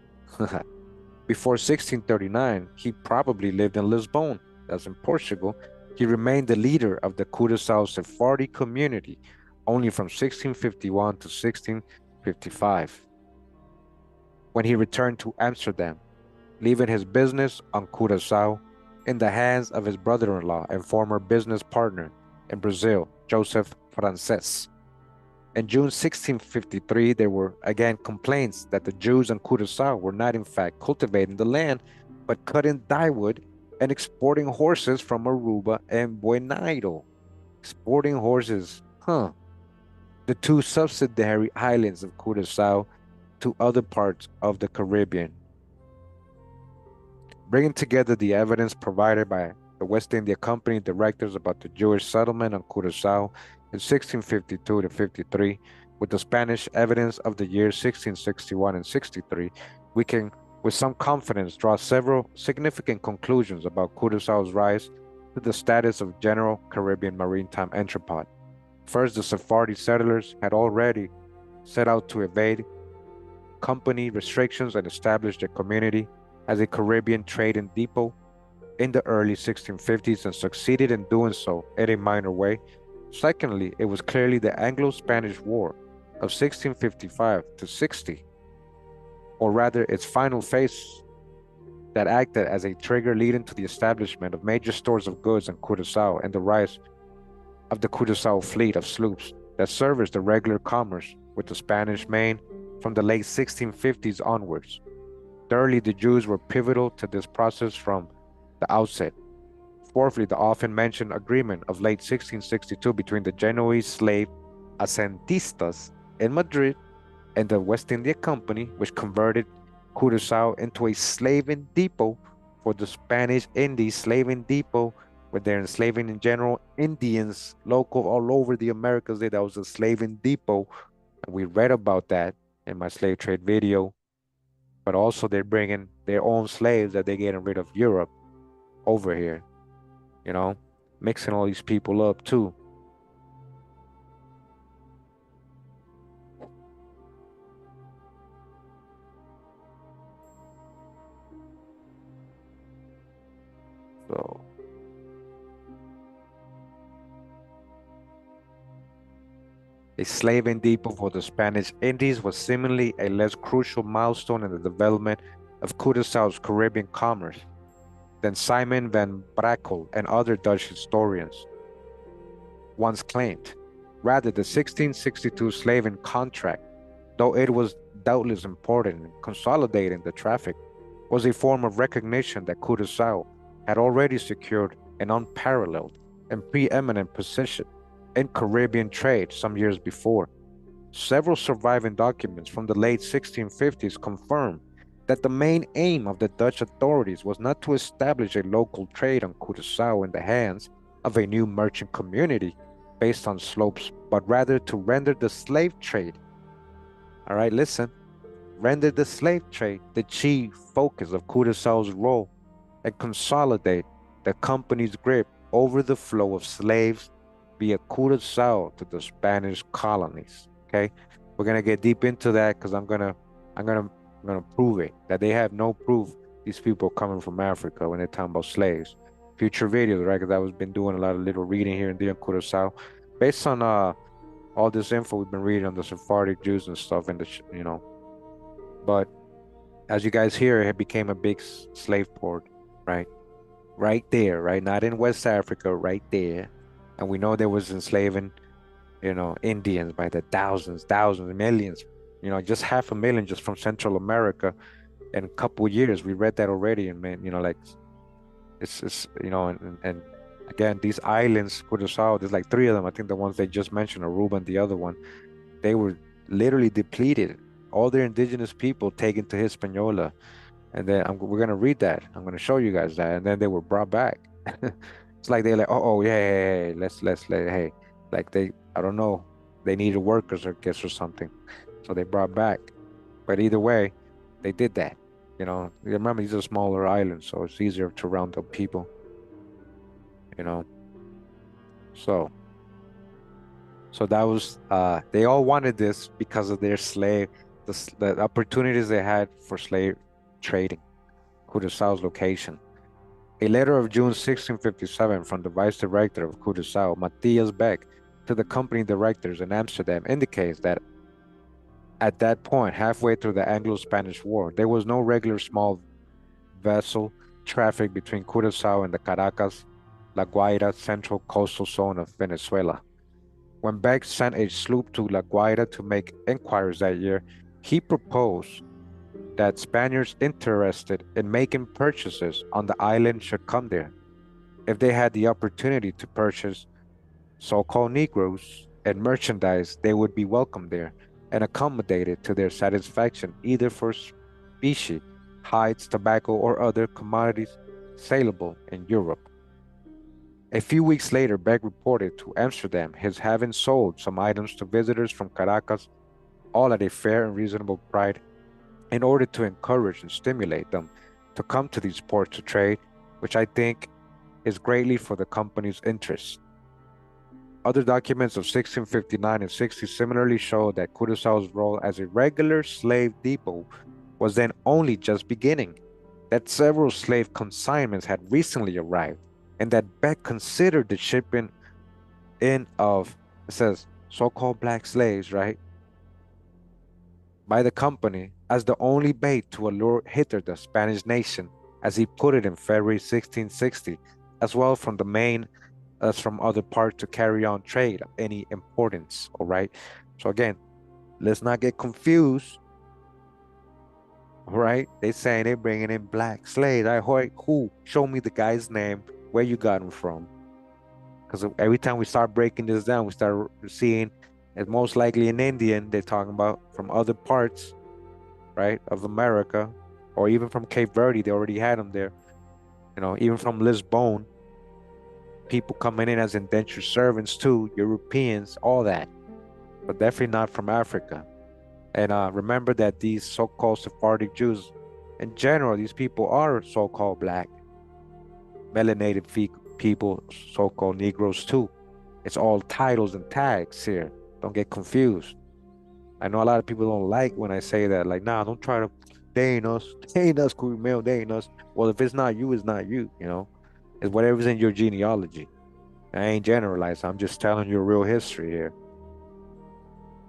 Before 1639, he probably lived in Lisbon, that's in Portugal. He remained the leader of the Curaçao Sephardi community only from 1651 to 1655, when he returned to Amsterdam, leaving his business on Curaçao in the hands of his brother-in-law and former business partner in Brazil, Joseph Frances. In June 1653, there were again complaints that the Jews on Curaçao were not in fact cultivating the land, but cutting dyewood and exporting horses from Aruba and Bonaire. Exporting horses, huh? The two subsidiary islands of Curaçao to other parts of the Caribbean, bringing together the evidence provided by the West India Company directors about the Jewish settlement on Curaçao in 1652 to 53, with the Spanish evidence of the years 1661 and 63, we can, with some confidence, draw several significant conclusions about Curaçao's rise to the status of general Caribbean maritime entrepot. First, the Sephardi settlers had already set out to evade company restrictions and establish their community as a Caribbean trading depot in the early 1650s and succeeded in doing so in a minor way. Secondly, it was clearly the Anglo-Spanish War of 1655 to 60, or rather its final phase, that acted as a trigger leading to the establishment of major stores of goods in Curaçao and the rise of the Curaçao fleet of sloops that serviced the regular commerce with the Spanish Main from the late 1650s onwards. Thirdly, the Jews were pivotal to this process from the outset. Fourthly, the often mentioned agreement of late 1662 between the Genoese slave Asentistas in Madrid and the West India Company, which converted Curaçao into a slaving depot for the Spanish Indies, slaving depot where they're enslaving in general Indians, local all over the Americas. That was a slaving depot, and we read about that in my slave trade video. But also they're bringing their own slaves that they're getting rid of Europe over here, you know, mixing all these people up too. So a slaving depot for the Spanish Indies was seemingly a less crucial milestone in the development of Curaçao's Caribbean commerce than Simon van Brakel and other Dutch historians once claimed. Rather, the 1662 slaving contract, though it was doubtless important in consolidating the traffic, was a form of recognition that Curaçao had already secured an unparalleled and preeminent position in Caribbean trade some years before. Several surviving documents from the late 1650s confirm that the main aim of the Dutch authorities was not to establish a local trade on Curaçao in the hands of a new merchant community based on slopes, but rather to render the slave trade, all right, listen, render the slave trade the chief focus of Curaçao's role and consolidate the company's grip over the flow of slaves via Curaçao to the Spanish colonies. Okay, we're gonna get deep into that because I'm gonna prove it that they have no proof these people coming from Africa when they're talking about slaves. Future videos, right? Because I've been doing a lot of little reading here and there in Curaçao, based on all this info we've been reading on the Sephardic Jews and stuff, and But as you guys hear, it became a big slave port, right? Right there, right? Not in West Africa, right there. And we know there was enslaving, Indians by the thousands, millions, just 500,000 just from Central America in a couple of years. We read that already, and man, like it's and again, these islands, Curaçao, there's like three of them. I think the ones they just mentioned, Aruba and the other one, they were literally depleted. All their indigenous people taken to Hispaniola, and then we're gonna read that. I'm gonna show you guys that, and then they were brought back. It's like they're like, oh yeah, hey, hey, like I don't know, they needed workers, I guess, or something, so they brought back. But either way, they did that. Remember, these are smaller islands, so it's easier to round up people. You know, so that was they all wanted this because of their the opportunities they had for slave trading, Curaçao's location. A letter of June 1657 from the vice director of Curaçao, Matthias Beck, to the company directors in Amsterdam indicates that at that point, halfway through the Anglo-Spanish War, there was no regular small vessel traffic between Curaçao and the Caracas, La Guaira central coastal zone of Venezuela. When Beck sent a sloop to La Guaira to make inquiries that year, he proposed that Spaniards interested in making purchases on the island should come there. If they had the opportunity to purchase so-called Negroes and merchandise, they would be welcome there and accommodated to their satisfaction, either for specie, hides, tobacco, or other commodities saleable in Europe. A few weeks later, Beck reported to Amsterdam his having sold some items to visitors from Caracas, all at a fair and reasonable price, in order to encourage and stimulate them to come to these ports to trade, which I think is greatly for the company's interests. Other documents of 1659 and 60 similarly show that Curaçao's role as a regular slave depot was then only just beginning, that several slave consignments had recently arrived, and that Beck considered the shipping in of, it says, so-called black slaves, right, by the company as the only bait to allure hither the Spanish nation, as he put it in February 1660, as well from the main as from other parts to carry on trade of any importance, all right? So again, let's not get confused, all right? They saying they bringing in black slaves. I heard who? Show me the guy's name, where you got him from. Because every time we start breaking this down, we start seeing it's most likely an Indian they're talking about from other parts, right, of America, or even from Cape Verde. They already had them there, you know, even from Lisbon. People coming in as indentured servants too, Europeans, all that, but definitely not from Africa. And remember that these so-called Sephardic Jews, in general, these people are so-called black, melanated people, so-called Negroes too. It's all titles and tags here. Don't get confused. I know a lot of people don't like when I say that, like, nah, don't try to, they ain't us, Kurimeo, they ain't us. Well, if it's not you, it's not you, you know? It's whatever's in your genealogy. I ain't generalizing. I'm just telling you real history here.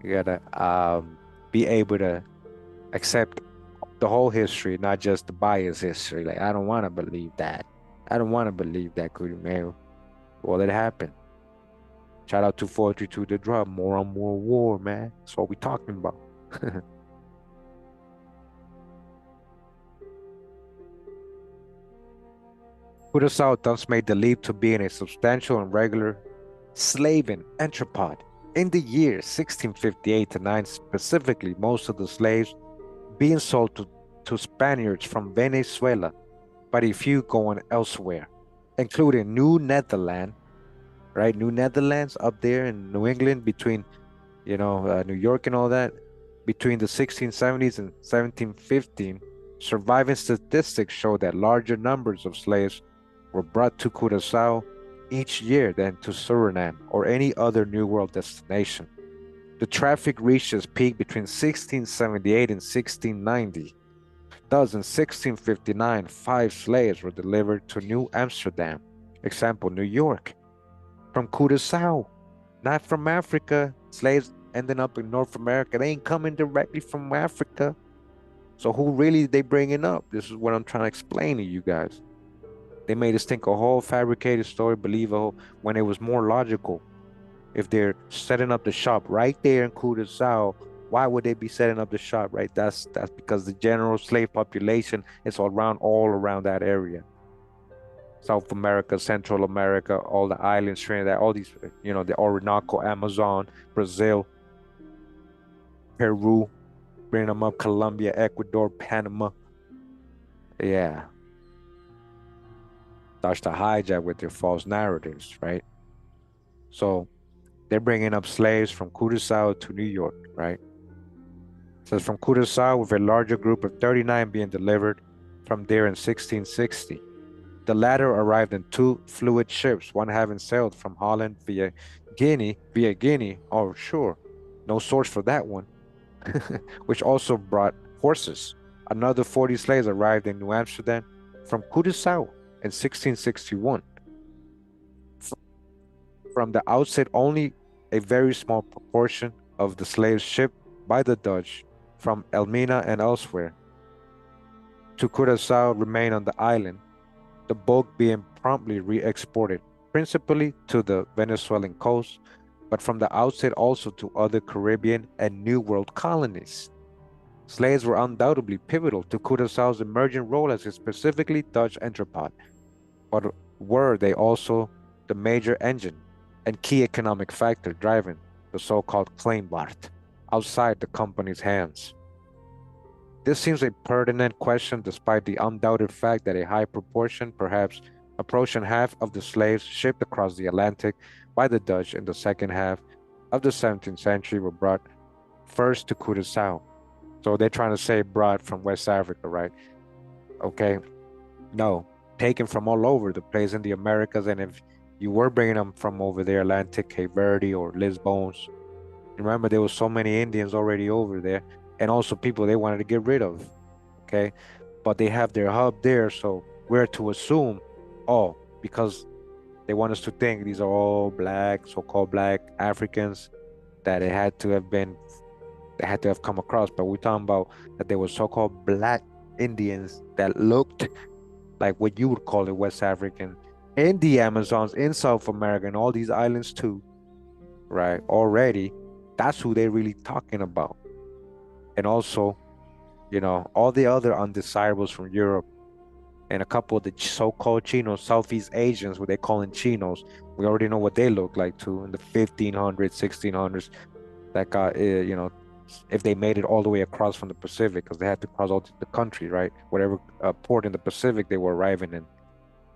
You gotta be able to accept the whole history, not just the biased history. Like I don't want to believe that. I don't want to believe that, Kurimeo. Well, it happened. Shout out to 432 The Drum. More on more war, man. That's what we talking about. Curaçao thus made the leap to being a substantial and regular slaving entrepot. In the years 1658 to 9, specifically, most of the slaves being sold to Spaniards from Venezuela, but a few going elsewhere, including New Netherlands, right? New Netherlands up there in New England between, New York and all that, between the 1670s and 1715. Surviving statistics show that larger numbers of slaves were brought to Curaçao each year than to Suriname or any other New World destination. The traffic reached its peak between 1678 and 1690. Thus, in 1659, 5 slaves were delivered to New Amsterdam, example, New York, from Curaçao, not from Africa. Slaves ending up in North America. They ain't coming directly from Africa. So who really they bringing up? This is what I'm trying to explain to you guys. They made us think a whole fabricated story, believe a whole, when it was more logical. If they're setting up the shop right there in Curaçao, why would they be setting up the shop right? That's because the general slave population is all around that area. South America, Central America, all the islands, Trinidad, all these, the Orinoco, Amazon, Brazil, Peru, bring them up, Colombia, Ecuador, Panama. Yeah. Starts to hijack with their false narratives, right? So they're bringing up slaves from Curaçao to New York, right? So from Curaçao with a larger group of 39 being delivered from there in 1660. The latter arrived in 2 fluid ships, one having sailed from Holland via Guinea, oh sure, no source for that one, which also brought horses. Another 40 slaves arrived in New Amsterdam from Curaçao. in 1661. From the outset, only a very small proportion of the slaves shipped by the Dutch from Elmina and elsewhere to Curaçao remained on the island, the bulk being promptly re-exported, principally to the Venezuelan coast, but from the outset also to other Caribbean and New World colonies. Slaves were undoubtedly pivotal to Curaçao's emerging role as a specifically Dutch entrepot, but were they also the major engine and key economic factor driving the so-called claimbaart outside the company's hands? This seems a pertinent question despite the undoubted fact that a high proportion, perhaps approaching half of the slaves shipped across the Atlantic by the Dutch in the second half of the 17th century were brought first to Curaçao. So they're trying to say brought from West Africa, right? Okay, no, taken from all over the place in the Americas. And if you were bringing them from over there, Atlantic, Cape Verde, or Lisbon, remember there was so many Indians already over there, and also people they wanted to get rid of. Okay, but they have their hub there, so we're to assume, oh, because they want us to think these are all black, so-called black Africans, that it had to have been, they had to have come across. But we're talking about that there were so-called black Indians that looked like what you would call it West African in the Amazons, in South America, and all these islands too, right? Already, that's who they're really talking about. And also, all the other undesirables from Europe and a couple of the so-called Chinos, Southeast Asians, what they call in Chinos, we already know what they look like too in the 1500s, 1600s. That got, if they made it all the way across from the Pacific, because they had to cross all the country, right? Whatever port in the Pacific they were arriving in,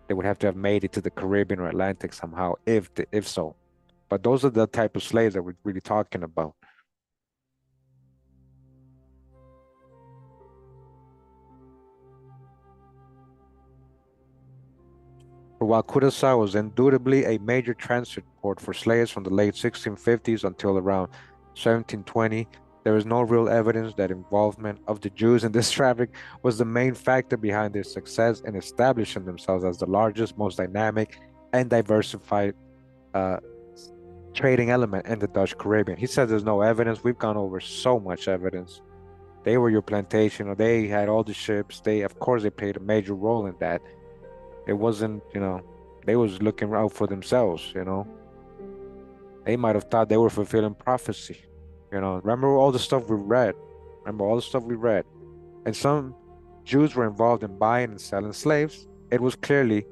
they would have to have made it to the Caribbean or Atlantic somehow, if so. But those are the type of slaves that we're really talking about. While Curaçao was indubitably a major transit port for slaves from the late 1650s until around 1720, there is no real evidence that involvement of the Jews in this traffic was the main factor behind their success in establishing themselves as the largest, most dynamic, and diversified uh, trading element in the Dutch Caribbean. He says there's no evidence. We've gone over so much evidence. They were your plantation, or they had all the ships. Of course, they played a major role in that. It wasn't, they was looking out for themselves. They might have thought they were fulfilling prophecy. Remember all the stuff we read. Remember all the stuff we read. And some Jews were involved in buying and selling slaves. It was clearly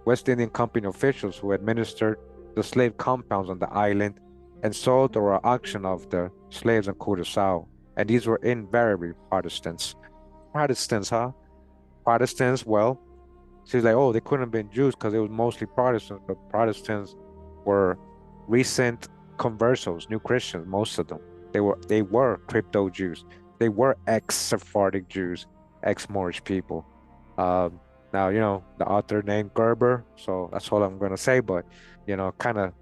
West Indian Company officials who administered the slave compounds on the island and sold or auctioned off the slaves on Curaçao. And these were invariably Protestants. Protestants, huh? Protestants, well, she's like, oh, they couldn't have been Jews because it was mostly Protestants, but Protestants were recent conversos, new Christians, most of them. They were crypto Jews. They were ex-Sephardic Jews, ex-Moorish people. Um, Now, the author named Gerber, so that's all I'm gonna say, but kind of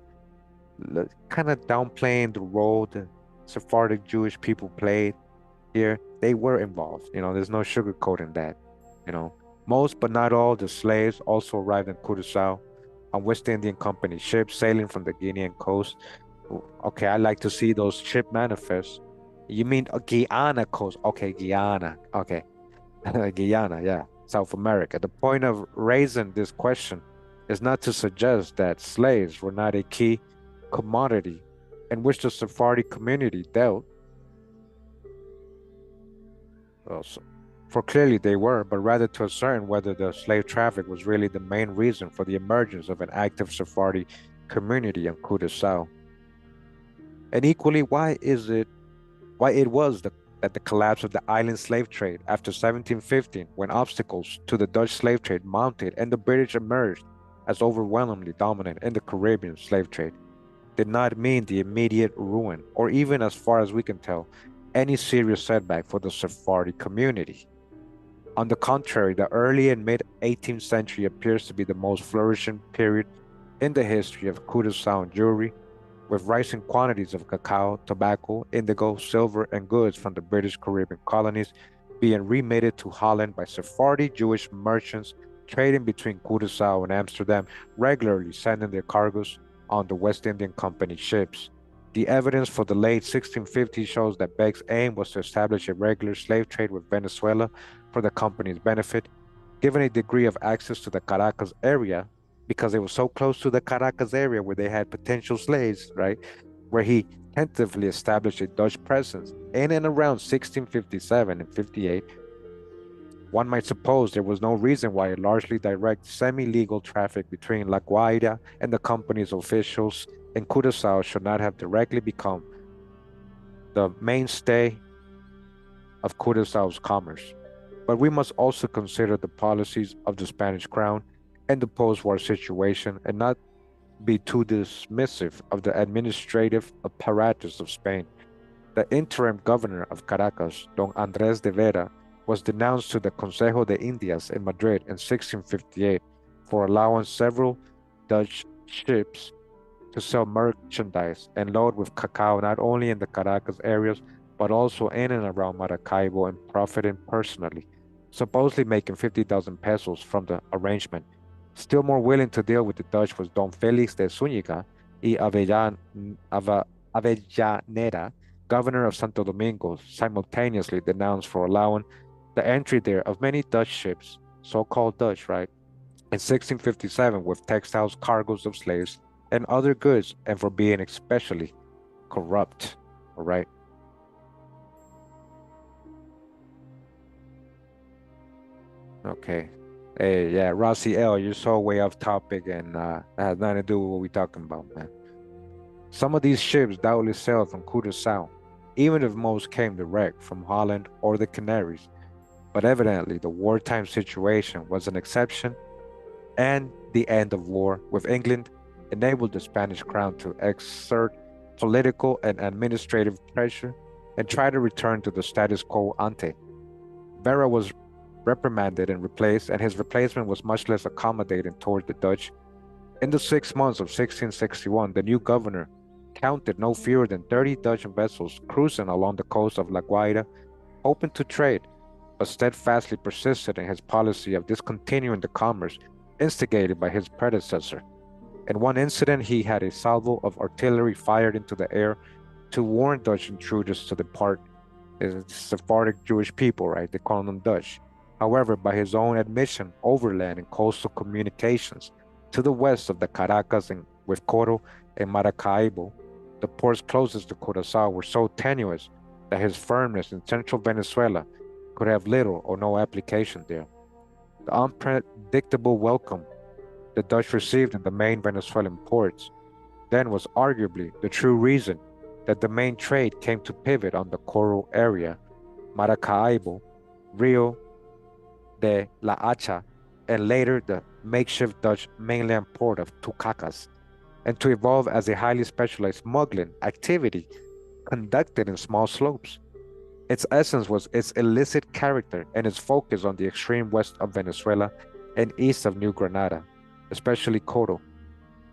downplaying the role the Sephardic Jewish people played here. They were involved. There's no sugarcoating that. You know, most but not all the slaves also arrived in Curaçao on West Indian Company ships sailing from the Guinean coast. Okay, I like to see those ship manifests. You mean Guyana coast? Okay, Guyana. Okay, Guyana, yeah, South America. The point of raising this question is not to suggest that slaves were not a key commodity in which the Sephardi community dealt. So, for clearly they were, but rather to ascertain whether the slave traffic was really the main reason for the emergence of an active Sephardi community in Curaçao. And equally, why it was that the collapse of the island slave trade after 1715, when obstacles to the Dutch slave trade mounted and the British emerged as overwhelmingly dominant in the Caribbean slave trade, did not mean the immediate ruin, or even as far as we can tell, any serious setback for the Sephardi community. On the contrary, the early and mid 18th century appears to be the most flourishing period in the history of Curaçao Jewry, with rising quantities of cacao, tobacco, indigo, silver, and goods from the British Caribbean colonies being remitted to Holland by Sephardi Jewish merchants trading between Curaçao and Amsterdam, regularly sending their cargoes on the West Indian Company ships. The evidence for the late 1650s shows that Beck's aim was to establish a regular slave trade with Venezuela for the company's benefit, given a degree of access to the Caracas area, because it was so close to the Caracas area where they had potential slaves, right? Where he tentatively established a Dutch presence. In and around 1657 and 58, one might suppose there was no reason why a largely direct, semi-legal traffic between La Guaira and the company's officials in Curaçao should not have directly become the mainstay of Curaçao's commerce. But we must also consider the policies of the Spanish crown and the post-war situation and not be too dismissive of the administrative apparatus of Spain. The interim governor of Caracas, Don Andrés de Vera, was denounced to the Consejo de Indias in Madrid in 1658 for allowing several Dutch ships to sell merchandise and load with cacao not only in the Caracas areas, but also in and around Maracaibo and profiting personally, supposedly making 50,000 pesos from the arrangement. Still more willing to deal with the Dutch was Don Félix de Zúñiga y Avellaneda, governor of Santo Domingo, simultaneously denounced for allowing the entry there of many Dutch ships, so-called Dutch, right, in 1657 with textiles, cargoes of slaves, and other goods, and for being especially corrupt, all right? Okay. Hey, yeah, Rossi L, you're so way off topic and that has nothing to do with what we're talking about, man. Some of these ships doubtless sailed from Curaçao, even if most came direct from Holland or the Canaries. But evidently, the wartime situation was an exception, and the end of war with England enabled the Spanish crown to exert political and administrative pressure and try to return to the status quo ante. Vera was reprimanded and replaced, and his replacement was much less accommodating towards the Dutch. In the 6 months of 1661, the new governor counted no fewer than 30 Dutch vessels cruising along the coast of La Guaira, hoping to trade, but steadfastly persisted in his policy of discontinuing the commerce instigated by his predecessor. In one incident, he had a salvo of artillery fired into the air to warn Dutch intruders to depart. It's Sephardic Jewish people, right? They call them Dutch. However, by his own admission, overland and coastal communications to the west of the Caracas and with Coro and Maracaibo, the ports closest to Curaçao were so tenuous that his firmness in central Venezuela could have little or no application there. The unpredictable welcome the Dutch received in the main Venezuelan ports then was arguably the true reason that the main trade came to pivot on the Coro area, Maracaibo, Rio de la Hacha, and later the makeshift Dutch mainland port of Tucacas, and to evolve as a highly specialized smuggling activity conducted in small slopes. Its essence was its illicit character and its focus on the extreme west of Venezuela and east of New Granada, especially Coro,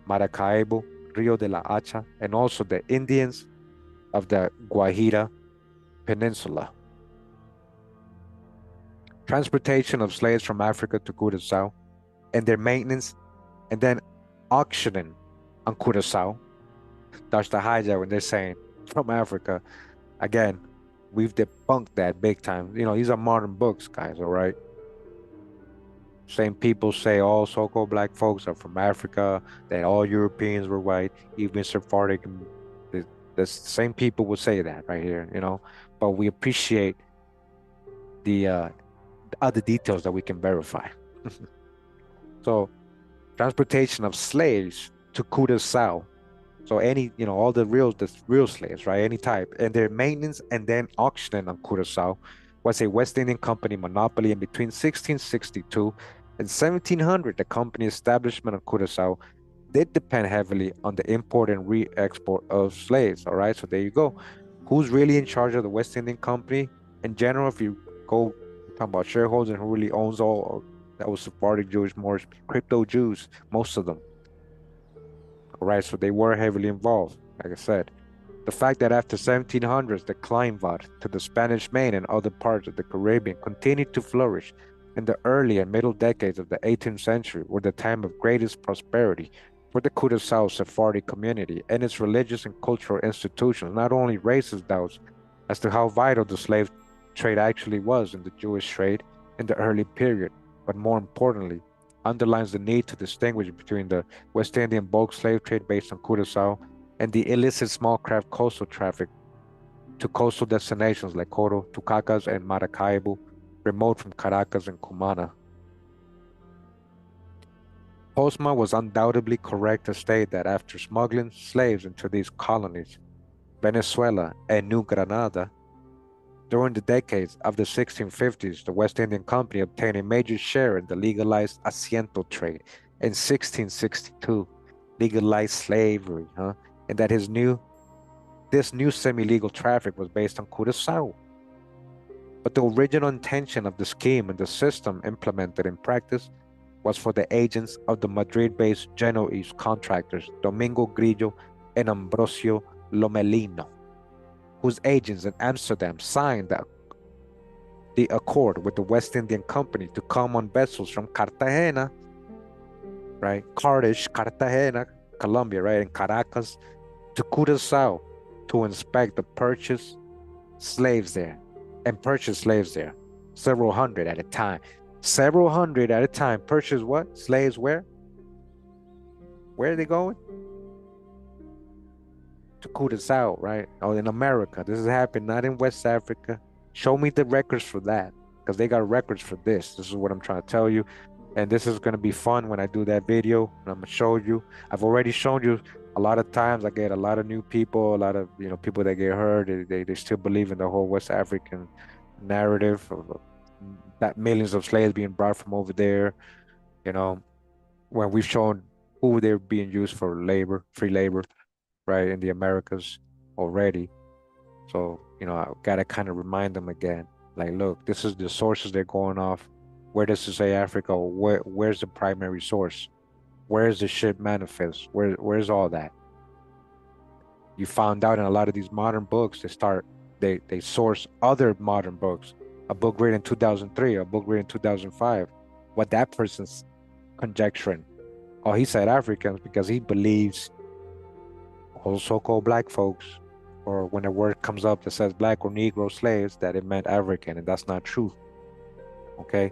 Maracaibo, Rio de la Hacha, and also the Indians of the Guajira Peninsula. Transportation of slaves from Africa to Curaçao and their maintenance, and then auctioning on Curaçao. That's the hijack when they're saying from Africa. Again, we've debunked that big time. You know, these are modern books, guys, all right? Same people say all so-called black folks are from Africa, that all Europeans were white, even Sephardic. The same people would say that right here, you know? But we appreciate the other details that we can verify. So, transportation of slaves to Curaçao. So any, you know, all the real slaves, right? Any type, and their maintenance and then auctioning on Curaçao was a West Indian Company monopoly. In between 1662 and 1700, the company establishment on Curaçao did depend heavily on the import and re-export of slaves. All right, so there you go. Who's really in charge of the West Indian Company in general? If you go talk about shareholders and who really owns all, that was Sephardic Jewish, more crypto Jews, most of them. All right, so they were heavily involved, like I said. The fact that after 1700s, the Kleinvaart to the Spanish Main and other parts of the Caribbean continued to flourish and the early and middle decades of the 18th century were the time of greatest prosperity for the Curaçao Sephardi community and its religious and cultural institutions, not only raises doubts as to how vital the slave trade actually was in the Jewish trade in the early period, but more importantly, underlines the need to distinguish between the West Indian bulk slave trade based on Curaçao and the illicit small craft coastal traffic to coastal destinations like Coro, Tucacas, and Maracaibo, remote from Caracas and Cumana. Postma was undoubtedly correct to state that after smuggling slaves into these colonies, Venezuela and New Granada, during the decades of the 1650s, the West Indian Company obtained a major share in the legalized asiento trade. In 1662, legalized slavery, and that this new semi-legal traffic was based on Curaçao. But the original intention of the scheme and the system implemented in practice was for the agents of the Madrid-based Genoese contractors Domingo Grillo and Ambrosio Lomelino, whose agents in Amsterdam signed the accord with the West Indian Company to come on vessels from Cartagena, right? Cartagena, Colombia, right? And Caracas to Curaçao to inspect the purchase slaves there and purchase slaves there, several hundred at a time. Several hundred at a time. Purchase what? Slaves where? Where are they going? To Curaçao, right? Oh, in America. This has happened, not in West Africa. Show me the records for that, because they got records for this. This is what I'm trying to tell you. And this is going to be fun when I do that video. And I'm going to show you. I've already shown you a lot of times. I get a lot of new people, a lot of people that get hurt. They still believe in the whole West African narrative of that millions of slaves being brought from over there. You know, when we've shown who they're being used for labor, free labor, right, in the Americas already. So, I gotta kind of remind them again, like, look, this is the sources they're going off. Where does it say Africa? Where's the primary source? Where's the shit manifest? Where's all that? You found out in a lot of these modern books, they source other modern books. A book written in 2003, a book written in 2005. What that person's conjecturing. Oh, he said Africans because he believes all so-called black folks, or when a word comes up that says black or Negro slaves, that it meant African, and that's not true. Okay.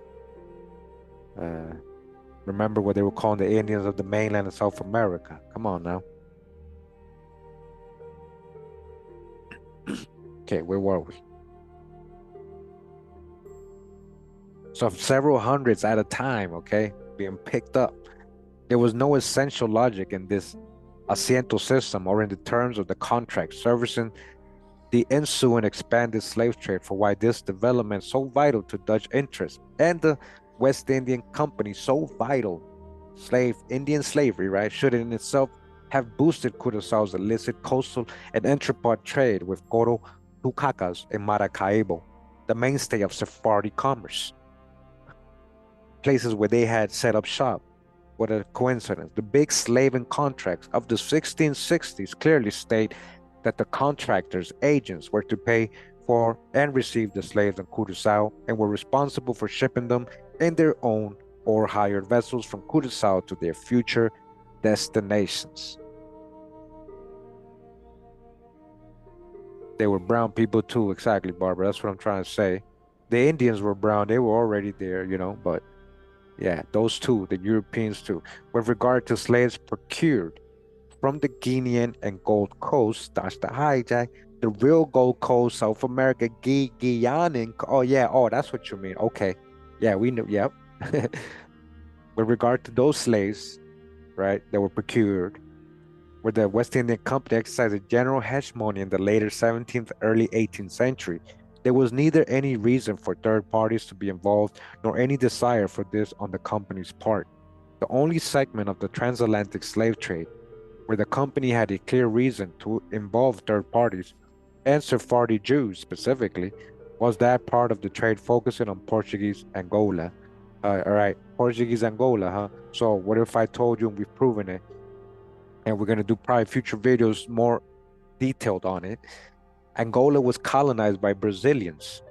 Remember what they were calling the Indians of the mainland of South America. Come on now. Okay, where were we? So several hundreds at a time, okay, being picked up. There was no essential logic in this asiento system or in the terms of the contract servicing the ensuing expanded slave trade, for why this development so vital to Dutch interests and the West Indian Company so vital Indian slavery, right, should in itself have boosted Curaçao's illicit coastal and entrepot trade with Coro, Tucacas, and Maracaibo, the mainstay of Sephardi commerce, places where they had set up shop. What a coincidence. The big slaving contracts of the 1660s clearly state that the contractors' agents were to pay for and receive the slaves in Curaçao and were responsible for shipping them in their own or hired vessels from Curaçao to their future destinations. They were brown people too, exactly, Barbara. That's what I'm trying to say. The Indians were brown, they were already there, but yeah, those two, the Europeans too. With regard to slaves procured from the Guinean and Gold Coast, that's the hijack, the real Gold Coast, South America, Guianan. Oh yeah, oh that's what you mean. Okay, yeah, we knew. Yep. With regard to those slaves, right, that were procured, where the West Indian Company exercised a general hegemony in the later 17th, early 18th century, there was neither any reason for third parties to be involved nor any desire for this on the company's part. The only segment of the transatlantic slave trade where the company had a clear reason to involve third parties, and Sephardi Jews specifically, was that part of the trade focusing on Portuguese Angola. All right, Portuguese Angola, huh? So what if I told you and we've proven it, and we're going to do probably future videos more detailed on it. Angola was colonized by Brazilians,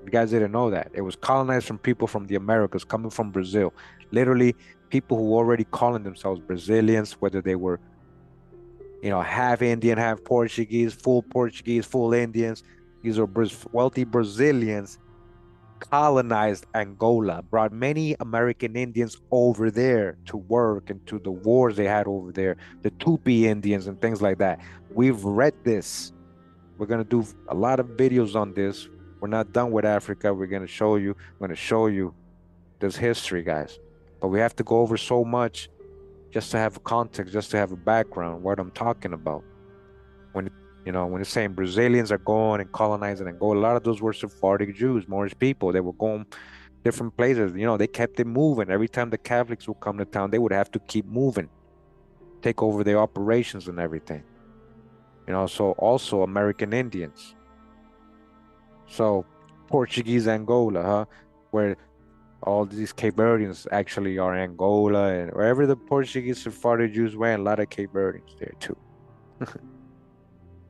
You guys didn't know that. It was colonized from people from the Americas coming from Brazil. Literally, people who already calling themselves Brazilians, whether they were, half Indian, half Portuguese, full Indians. These are wealthy Brazilians colonized Angola, brought many American Indians over there to work and to the wars they had over there, the Tupi Indians and things like that. We've read this. We're gonna do a lot of videos on this. We're not done with Africa. I'm gonna show you this history, guys. But we have to go over so much just to have a context, just to have a background, what I'm talking about. When when it's saying Brazilians are going and colonizing Angola, a lot of those were Sephardic Jews, Moorish people. They were going different places. They kept it moving. Every time the Catholics would come to town, they would have to keep moving, take over their operations and everything. So also American Indians. So Portuguese Angola, huh? Where all these Cape Verdeans actually are Angola, and wherever the Portuguese Sephardi Jews went, a lot of Cape Verdeans there too.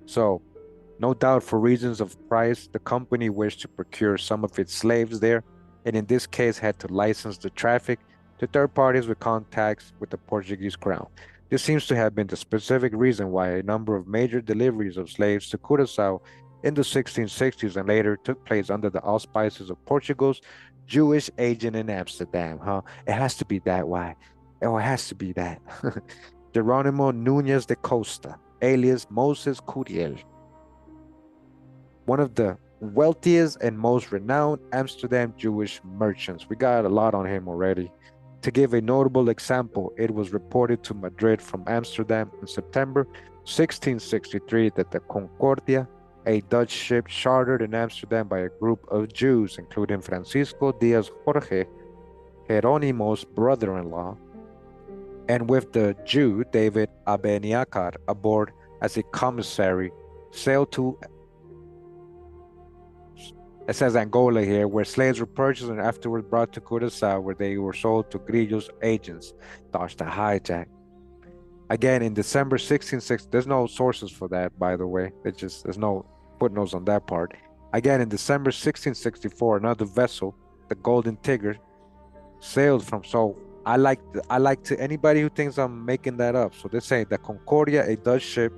So no doubt, for reasons of price, the company wished to procure some of its slaves there, and in this case had to license the traffic to third parties with contacts with the Portuguese crown. This seems to have been the specific reason why a number of major deliveries of slaves to Curaçao in the 1660s and later took place under the auspices of Portugal's Jewish agent in Amsterdam, huh? It has to be that why. Oh, it has to be that. Geronimo Núñez de Costa, alias Moses Curiel, one of the wealthiest and most renowned Amsterdam Jewish merchants. We got a lot on him already. To give a notable example, it was reported to Madrid from Amsterdam in September 1663 that the Concordia, a Dutch ship chartered in Amsterdam by a group of Jews, including Francisco Diaz Jorge, Jeronimo's brother-in-law, and with the Jew David Abeniakar aboard as a commissary, sailed to, it says Angola here, where slaves were purchased and afterwards brought to Curaçao, where they were sold to Grillo's agents. Dodged the hijack. Again, in December 1660, there's no sources for that, by the way. There's no footnotes on that part. Again, in December 1664, another vessel, the Golden Tiger, sailed from. So I like to anybody who thinks I'm making that up. So they say the Concordia, a Dutch ship.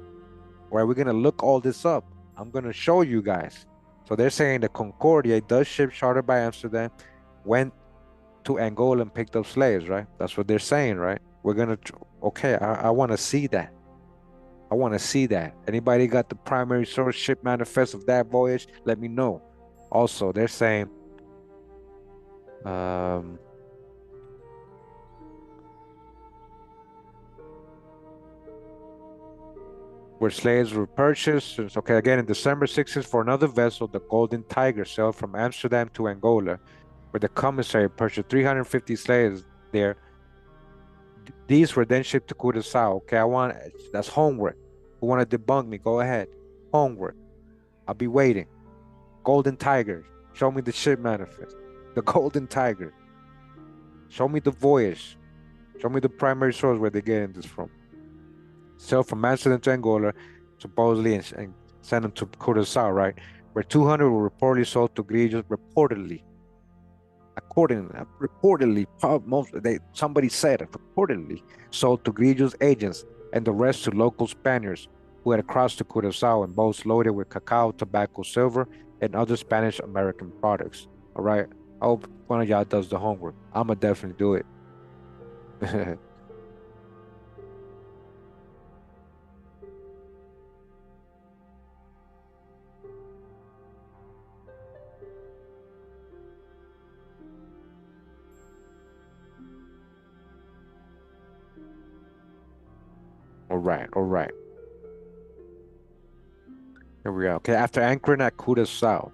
Where we're gonna look all this up. I'm gonna show you guys. So they're saying the Concordia, a Dutch ship chartered by Amsterdam, went to Angola and picked up slaves, right? That's what they're saying, right? Okay, I want to see that. I want to see that. Anybody got the primary source ship manifest of that voyage? Let me know. Also, they're saying, where slaves were purchased. Okay, again, in December 16th, for another vessel, the Golden Tiger sailed from Amsterdam to Angola, where the commissary purchased 350 slaves there. These were then shipped to Curaçao. Okay, that's homework. Who want to debunk me? Go ahead. Homework. I'll be waiting. Golden Tiger. Show me the ship manifest. The Golden Tiger. Show me the voyage. Show me the primary source where they're getting this from. Sailed from Amsterdam to Angola, supposedly, and sent them to Curaçao, right? Where 200 were reportedly sold to Grillos, somebody said it, reportedly sold to Grillos agents, and the rest to local Spaniards who had crossed to Curaçao in boats loaded with cacao, tobacco, silver, and other Spanish American products. All right. I hope one of y'all does the homework. I'm gonna definitely do it. All right, all right. Here we go. Okay, after anchoring at Curaçao,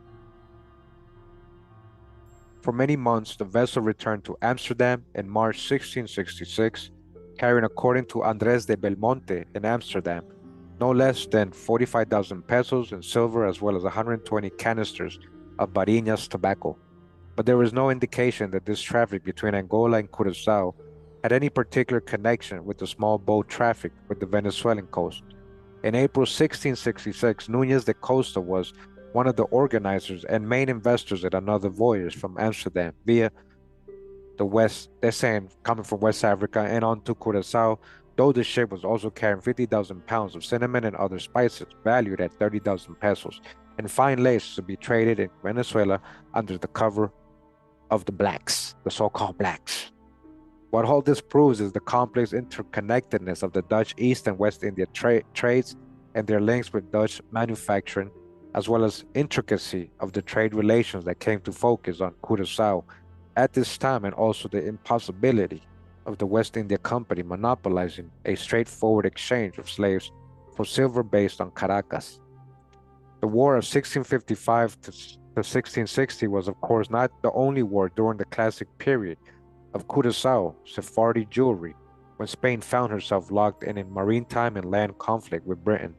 for many months, the vessel returned to Amsterdam in March 1666, carrying, according to Andres de Belmonte in Amsterdam, no less than 45,000 pesos in silver as well as 120 canisters of Barinas tobacco. But there was no indication that this traffic between Angola and Curaçao had any particular connection with the small boat traffic with the Venezuelan coast. In April 1666, Núñez de Costa was one of the organizers and main investors in another voyage from Amsterdam via the west, they're saying coming from West Africa and on to Curaçao, though the ship was also carrying 50,000 pounds of cinnamon and other spices valued at 30,000 pesos and fine lace to be traded in Venezuela under the cover of the blacks, the so-called blacks. What all this proves is the complex interconnectedness of the Dutch East and West India trades and their links with Dutch manufacturing, as well as intricacy of the trade relations that came to focus on Curaçao at this time, and also the impossibility of the West India Company monopolizing a straightforward exchange of slaves for silver based on Caracas. The War of 1655 to 1660 was, of course, not the only war during the classic period of Curaçao Sephardi Jewry, when Spain found herself locked in a maritime and land conflict with Britain.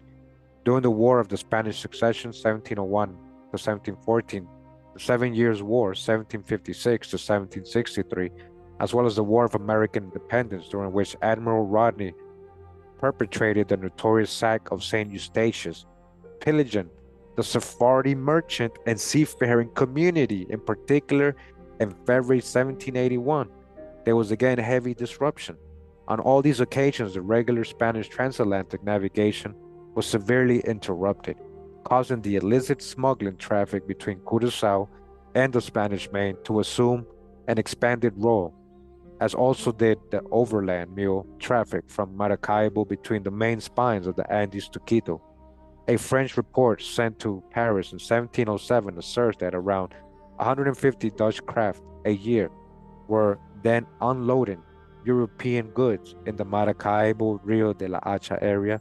During the War of the Spanish Succession, 1701 to 1714, the 7 Years' War, 1756 to 1763, as well as the War of American Independence, during which Admiral Rodney perpetrated the notorious sack of St. Eustatius, pillaging the Sephardi merchant and seafaring community. In particular, in February 1781, there was again heavy disruption. On all these occasions, the regular Spanish transatlantic navigation was severely interrupted, causing the illicit smuggling traffic between Curaçao and the Spanish Main to assume an expanded role, as also did the overland mule traffic from Maracaibo between the main spines of the Andes to Quito. A French report sent to Paris in 1707 asserts that around 150 Dutch craft a year were then unloading European goods in the Maracaibo Rio de la Hacha area,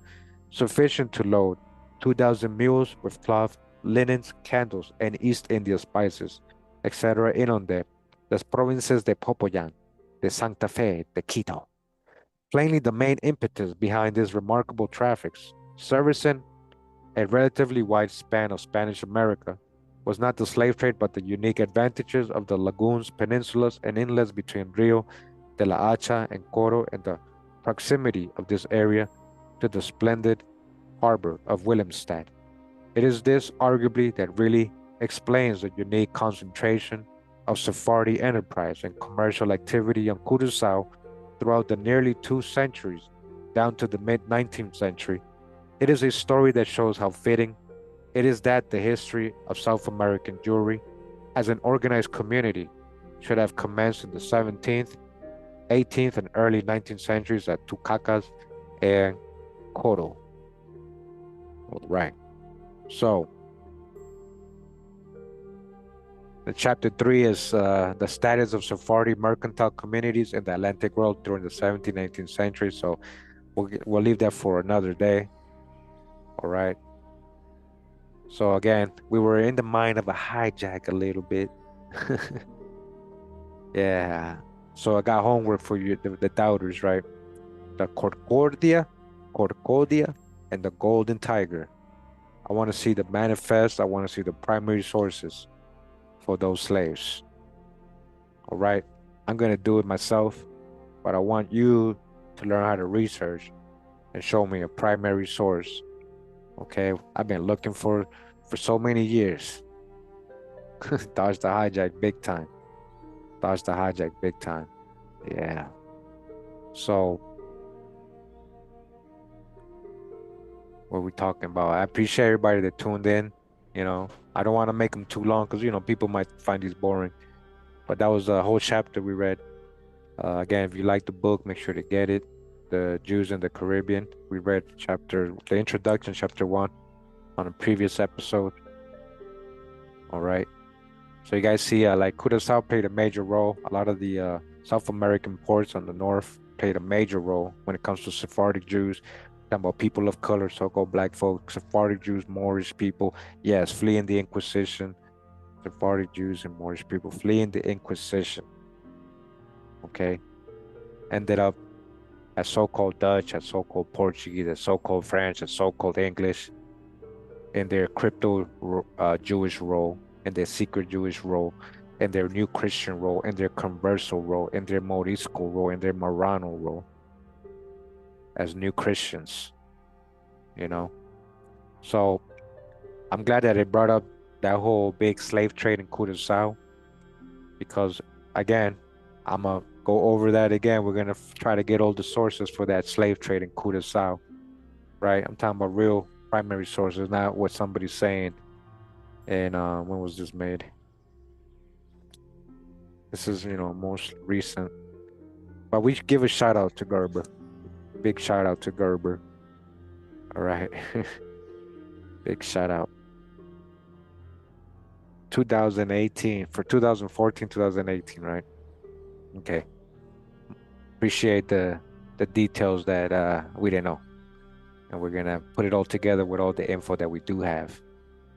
sufficient to load 2,000 mules with cloth, linens, candles, and East India spices, etc. in on las provinces de Popoyan, de Santa Fe, de Quito. Plainly, the main impetus behind this remarkable traffics, servicing a relatively wide span of Spanish America, was not the slave trade but the unique advantages of the lagoons, peninsulas, and inlets between Rio de la Hacha and Coro, and the proximity of this area to the splendid harbor of Willemstad. It is this, arguably, that really explains the unique concentration of Sephardi enterprise and commercial activity on Curaçao throughout the nearly 2 centuries down to the mid-19th century. It is a story that shows how fitting it is that the history of South American Jewry as an organized community should have commenced in the 17th, 18th, and early 19th centuries at Tucacas and Coro. All right. So, the chapter 3 is the status of Sephardi mercantile communities in the Atlantic world during the 17th, 18th century. So, we'll leave that for another day. All right. So again, we were in the mind of a hijack a little bit. Yeah. So I got homework for you, the doubters, right? The Concordia, and the Golden Tiger. I want to see the manifest. I want to see the primary sources for those slaves. All right. I'm going to do it myself, but I want you to learn how to research and show me a primary source. Okay. I've been looking for so many years. Dodge the hijack big time. Dodge the hijack big time. Yeah. So, what are we talking about? I appreciate everybody that tuned in. You know, I don't want to make them too long because, people might find these boring. But that was a whole chapter we read. Again, if you like the book, make sure to get it. The Jews in the Caribbean. We read the introduction, chapter 1, on a previous episode. All right. So you guys see, like Curaçao played a major role. A lot of the South American ports on the north played a major role when it comes to Sephardic Jews. Talking about people of color, so-called black folks, Sephardic Jews, Moorish people. Yes, fleeing the Inquisition. Sephardic Jews and Moorish people fleeing the Inquisition. Okay. Ended up as so-called Dutch, as so-called Portuguese, as so-called French, as so-called English in their crypto Jewish role, in their secret Jewish role, in their new Christian role, in their converso role, in their Morisco role, in their Marrano role, as new Christians, So I'm glad that it brought up that whole big slave trade in Curaçao because again, I'm gonna go over that again. We're gonna try to get all the sources for that slave trade in Curaçao, right? I'm talking about real primary sources, not what somebody's saying. And when was this made? This is, most recent. But we should give a shout out to Gerber. Big shout out to Gerber. All right. Big shout out. 2018 for 2014, 2018, right? Okay. Appreciate the details that we didn't know. And we're gonna put it all together with all the info that we do have.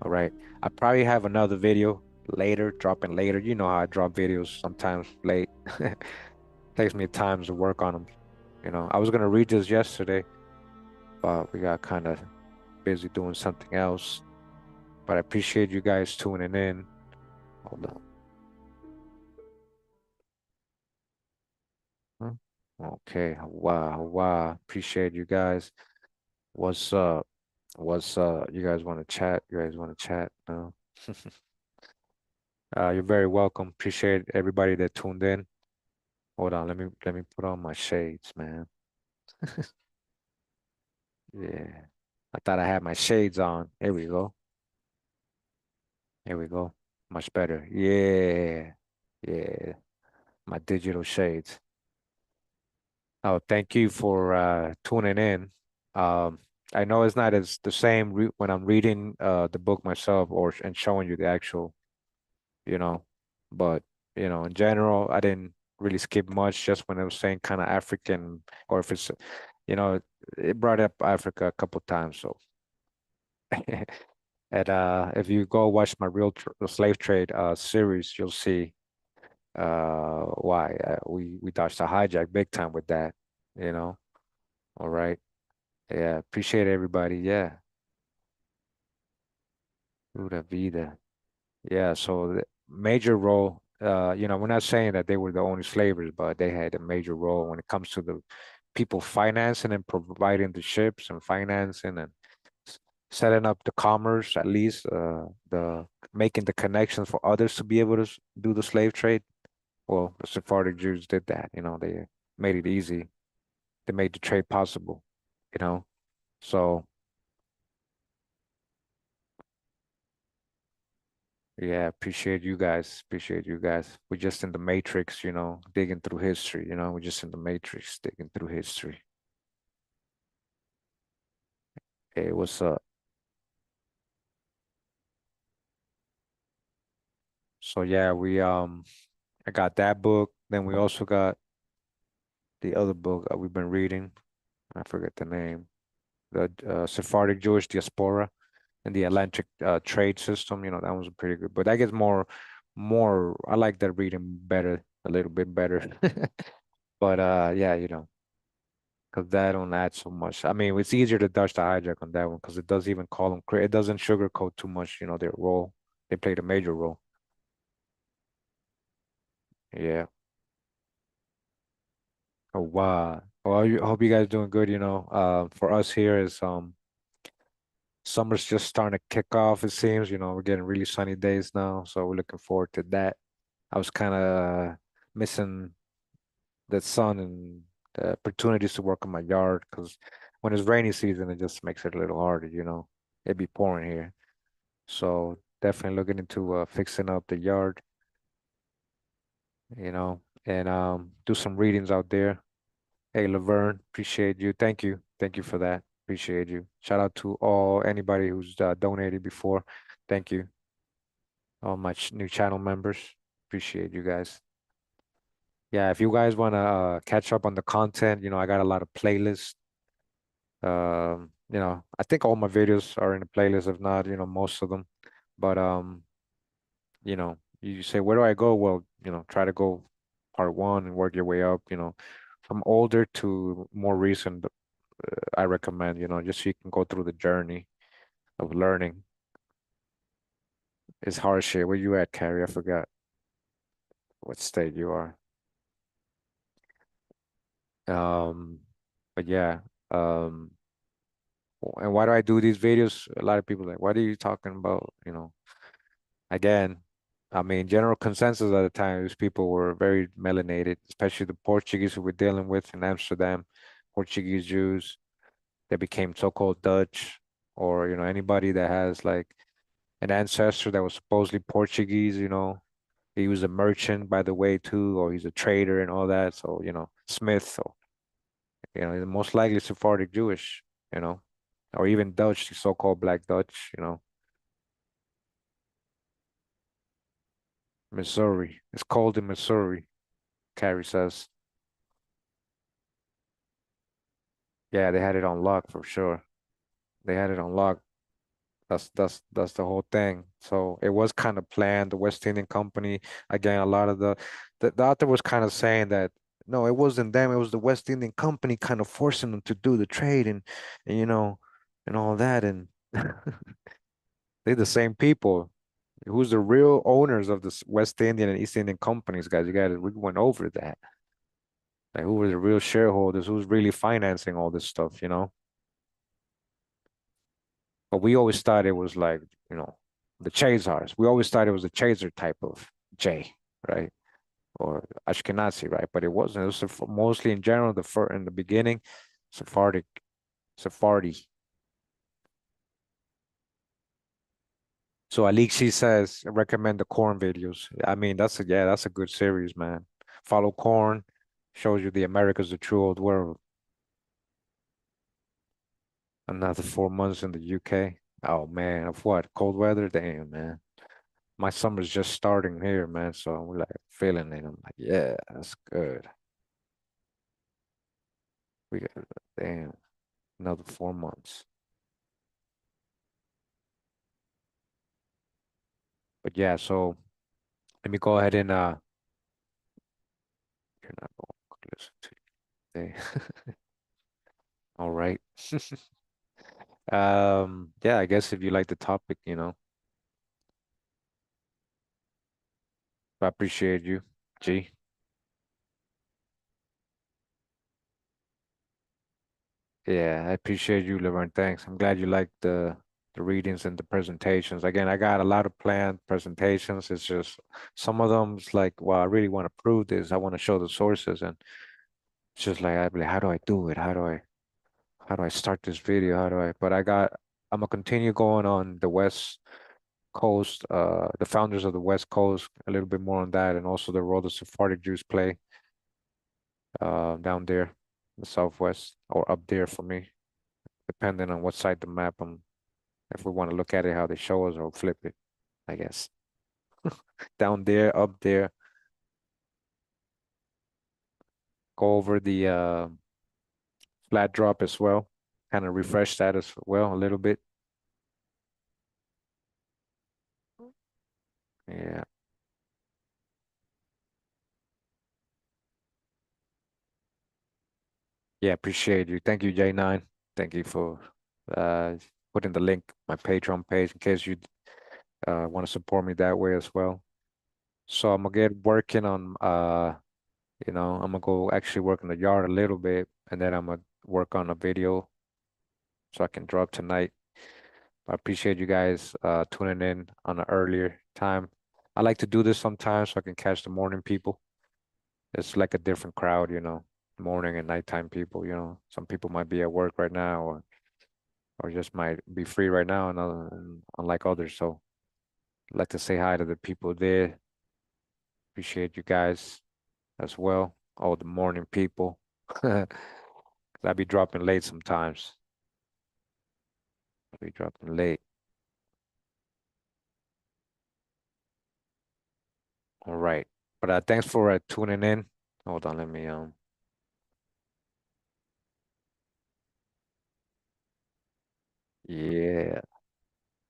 All right. I probably have another video later, dropping later. You know how I drop videos sometimes late. Takes me time to work on them. I was gonna read this yesterday, but we got kind of busy doing something else. But I appreciate you guys tuning in. Hold on. Huh? Okay. Wow. Wow. Appreciate you guys. What's up? What's up? You guys want to chat? You guys want to chat? No? You're very welcome. Appreciate everybody that tuned in. Hold on, let me put on my shades, man. Yeah. I thought I had my shades on. Here we go. Here we go. Much better. Yeah. Yeah. My digital shades. Oh, thank you for tuning in. Um, I know it's not as the same re when I'm reading the book myself or and showing you the actual, you know, but in general, I didn't really skip much just when I was saying kind of African or if it's, you know, it brought up Africa a couple times. So, and if you go watch my Real tr Slave Trade series, you'll see why we dodged a hijack big time with that, you know. All right. Yeah, appreciate everybody. Yeah. Pura vida. Yeah, so the major role, we're not saying that they were the only slavers, but they had a major role when it comes to the people financing and providing the ships and financing and s- setting up the commerce, at least the making the connections for others to be able to do the slave trade. Well, the Sephardic Jews did that, they made it easy. They made the trade possible, you know. So yeah, appreciate you guys. Appreciate you guys. We're just in the matrix, digging through history, we're just in the matrix, digging through history. Hey, what's up? So yeah, I got that book. Then we also got the other book we've been reading. I forget the name. The Sephardic Jewish Diaspora and the Atlantic Trade System. That one's pretty good. But that gets more. I like that reading better, a little bit better. But yeah, because that don't add so much. I mean, it's easier to dodge the hijack on that one because it does even call them. It doesn't sugarcoat too much. Their role. They played a major role. Yeah. Oh wow. Well, I hope you guys doing good. For us here is summer's just starting to kick off. It seems. We're getting really sunny days now, so we're looking forward to that. I was kind of missing the sun and the opportunities to work on my yard because when it's rainy season, it just makes it a little harder. It'd be pouring here. So definitely looking into fixing up the yard, and do some readings out there. Hey, Laverne, appreciate you. Thank you. Thank you for that. Appreciate you. Shout out to anybody who's donated before. Thank you. All my ch new channel members. Appreciate you guys. Yeah, if you guys want to catch up on the content, I got a lot of playlists. I think all my videos are in the playlist, if not, most of them. But you say, where do I go? Well, try to go part one and work your way up, from older to more recent, I recommend, just so you can go through the journey of learning. It's hard shit. Where you at, Carrie? I forgot what state you are. Um, but yeah, um, and why do I do these videos? A lot of people like, what are you talking about? again, I mean, general consensus at the time is people were very melanated, especially the Portuguese who we're dealing with in Amsterdam, Portuguese Jews. They became so-called Dutch, or anybody that has like an ancestor that was supposedly Portuguese. He was a merchant by the way too, or he's a trader and all that. So, Smith, so he's most likely Sephardic Jewish, you know, or even Dutch, the so-called Black Dutch. Missouri. It's cold in Missouri, Carrie says. Yeah, they had it on lock for sure. They had it on lock. That's the whole thing. So it was kind of planned. The West Indian Company, again, a lot of the author was kind of saying that no, it wasn't them, it was the West Indian Company kind of forcing them to do the trade and and all that. And they're the same people. Who's the real owners of the West Indian and East Indian companies, guys? We went over that. Like who were the real shareholders? Who's really financing all this stuff? But we always thought it was like, you know, the Chazars. We always thought it was a Chaser type of J, right? Or Ashkenazi, right? But it wasn't. It was mostly in general, in the beginning, Sephardic, Sephardi. So Alexi says, recommend the Corn videos. I mean, that's a good series, man. Follow Corn, shows you the Americas, the true old world. Another 4 months in the UK. Oh man, of what? Cold weather? Damn, man. My summer's just starting here, man. So I'm like feeling it. I'm like, yeah, that's good. We got damn another 4 months. But yeah, so let me go ahead and you're not going to listen to today. All right. Yeah, I guess if you like the topic, I appreciate you, G. Yeah, I appreciate you, Laverne. Thanks. I'm glad you liked the readings and the presentations. Again, I got a lot of planned presentations. It's just some of them's like, well, I really want to prove this. I want to show the sources, and it's just like, I'd be like, how do I do it? How do I start this video? How do I? But I'm gonna continue going on the West Coast, the founders of the West Coast, a little bit more on that, and also the role the Sephardic Jews play down there, the Southwest, or up there for me, depending on what side the map if we want to look at it how they show us or flip it, I guess. Down there, up there, go over the flat drop as well, kind of refresh that as well a little bit. Yeah, yeah, appreciate you. Thank you, J9. Thank you for uh putting the link my Patreon page in case you want to support me that way as well. So I'm gonna get working on I'm gonna go actually work in the yard a little bit and then I'm gonna work on a video so I can drop tonight. I appreciate you guys tuning in on an earlier time. I like to do this sometimes so I can catch the morning people. It's like a different crowd, morning and nighttime people. Some people might be at work right now or just might be free right now and unlike others. So I'd like to say hi to the people there. Appreciate you guys as well. All the morning people. I be dropping late sometimes. I be dropping late. All right. But thanks for tuning in. Hold on, let me yeah,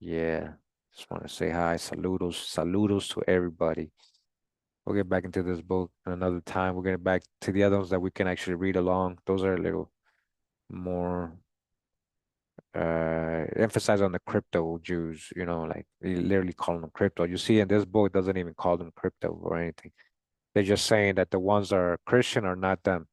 yeah. Just want to say hi. Saludos, saludos to everybody. We'll get back into this book another time. We're getting back to the other ones that we can actually read along. Those are a little more emphasize on the crypto Jews, like they literally call them crypto. You see in this book, it doesn't even call them crypto or anything. They're just saying that the ones that are Christian are not them.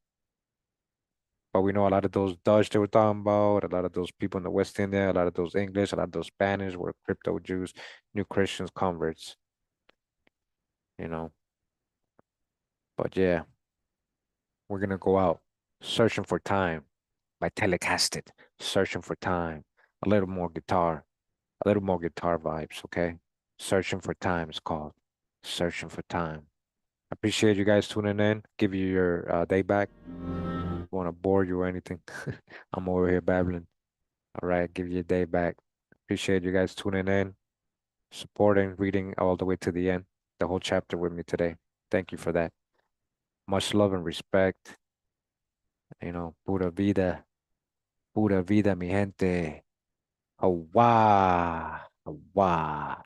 But we know a lot of those Dutch they were talking about, a lot of those people in the West India, a lot of those English, a lot of those Spanish were crypto Jews, new Christians, converts, you know. But yeah, we're gonna go out searching for time by Telecasted, searching for time. A little more guitar vibes, okay? Searching for time is called. Searching for time. Appreciate you guys tuning in. Give you your day back. Want to bore you or anything? I'm over here babbling. All right, give you a day back. Appreciate you guys tuning in, supporting, reading all the way to the end, the whole chapter with me today. Thank you for that. Much love and respect. Pura vida, mi gente. Hawa, hawa.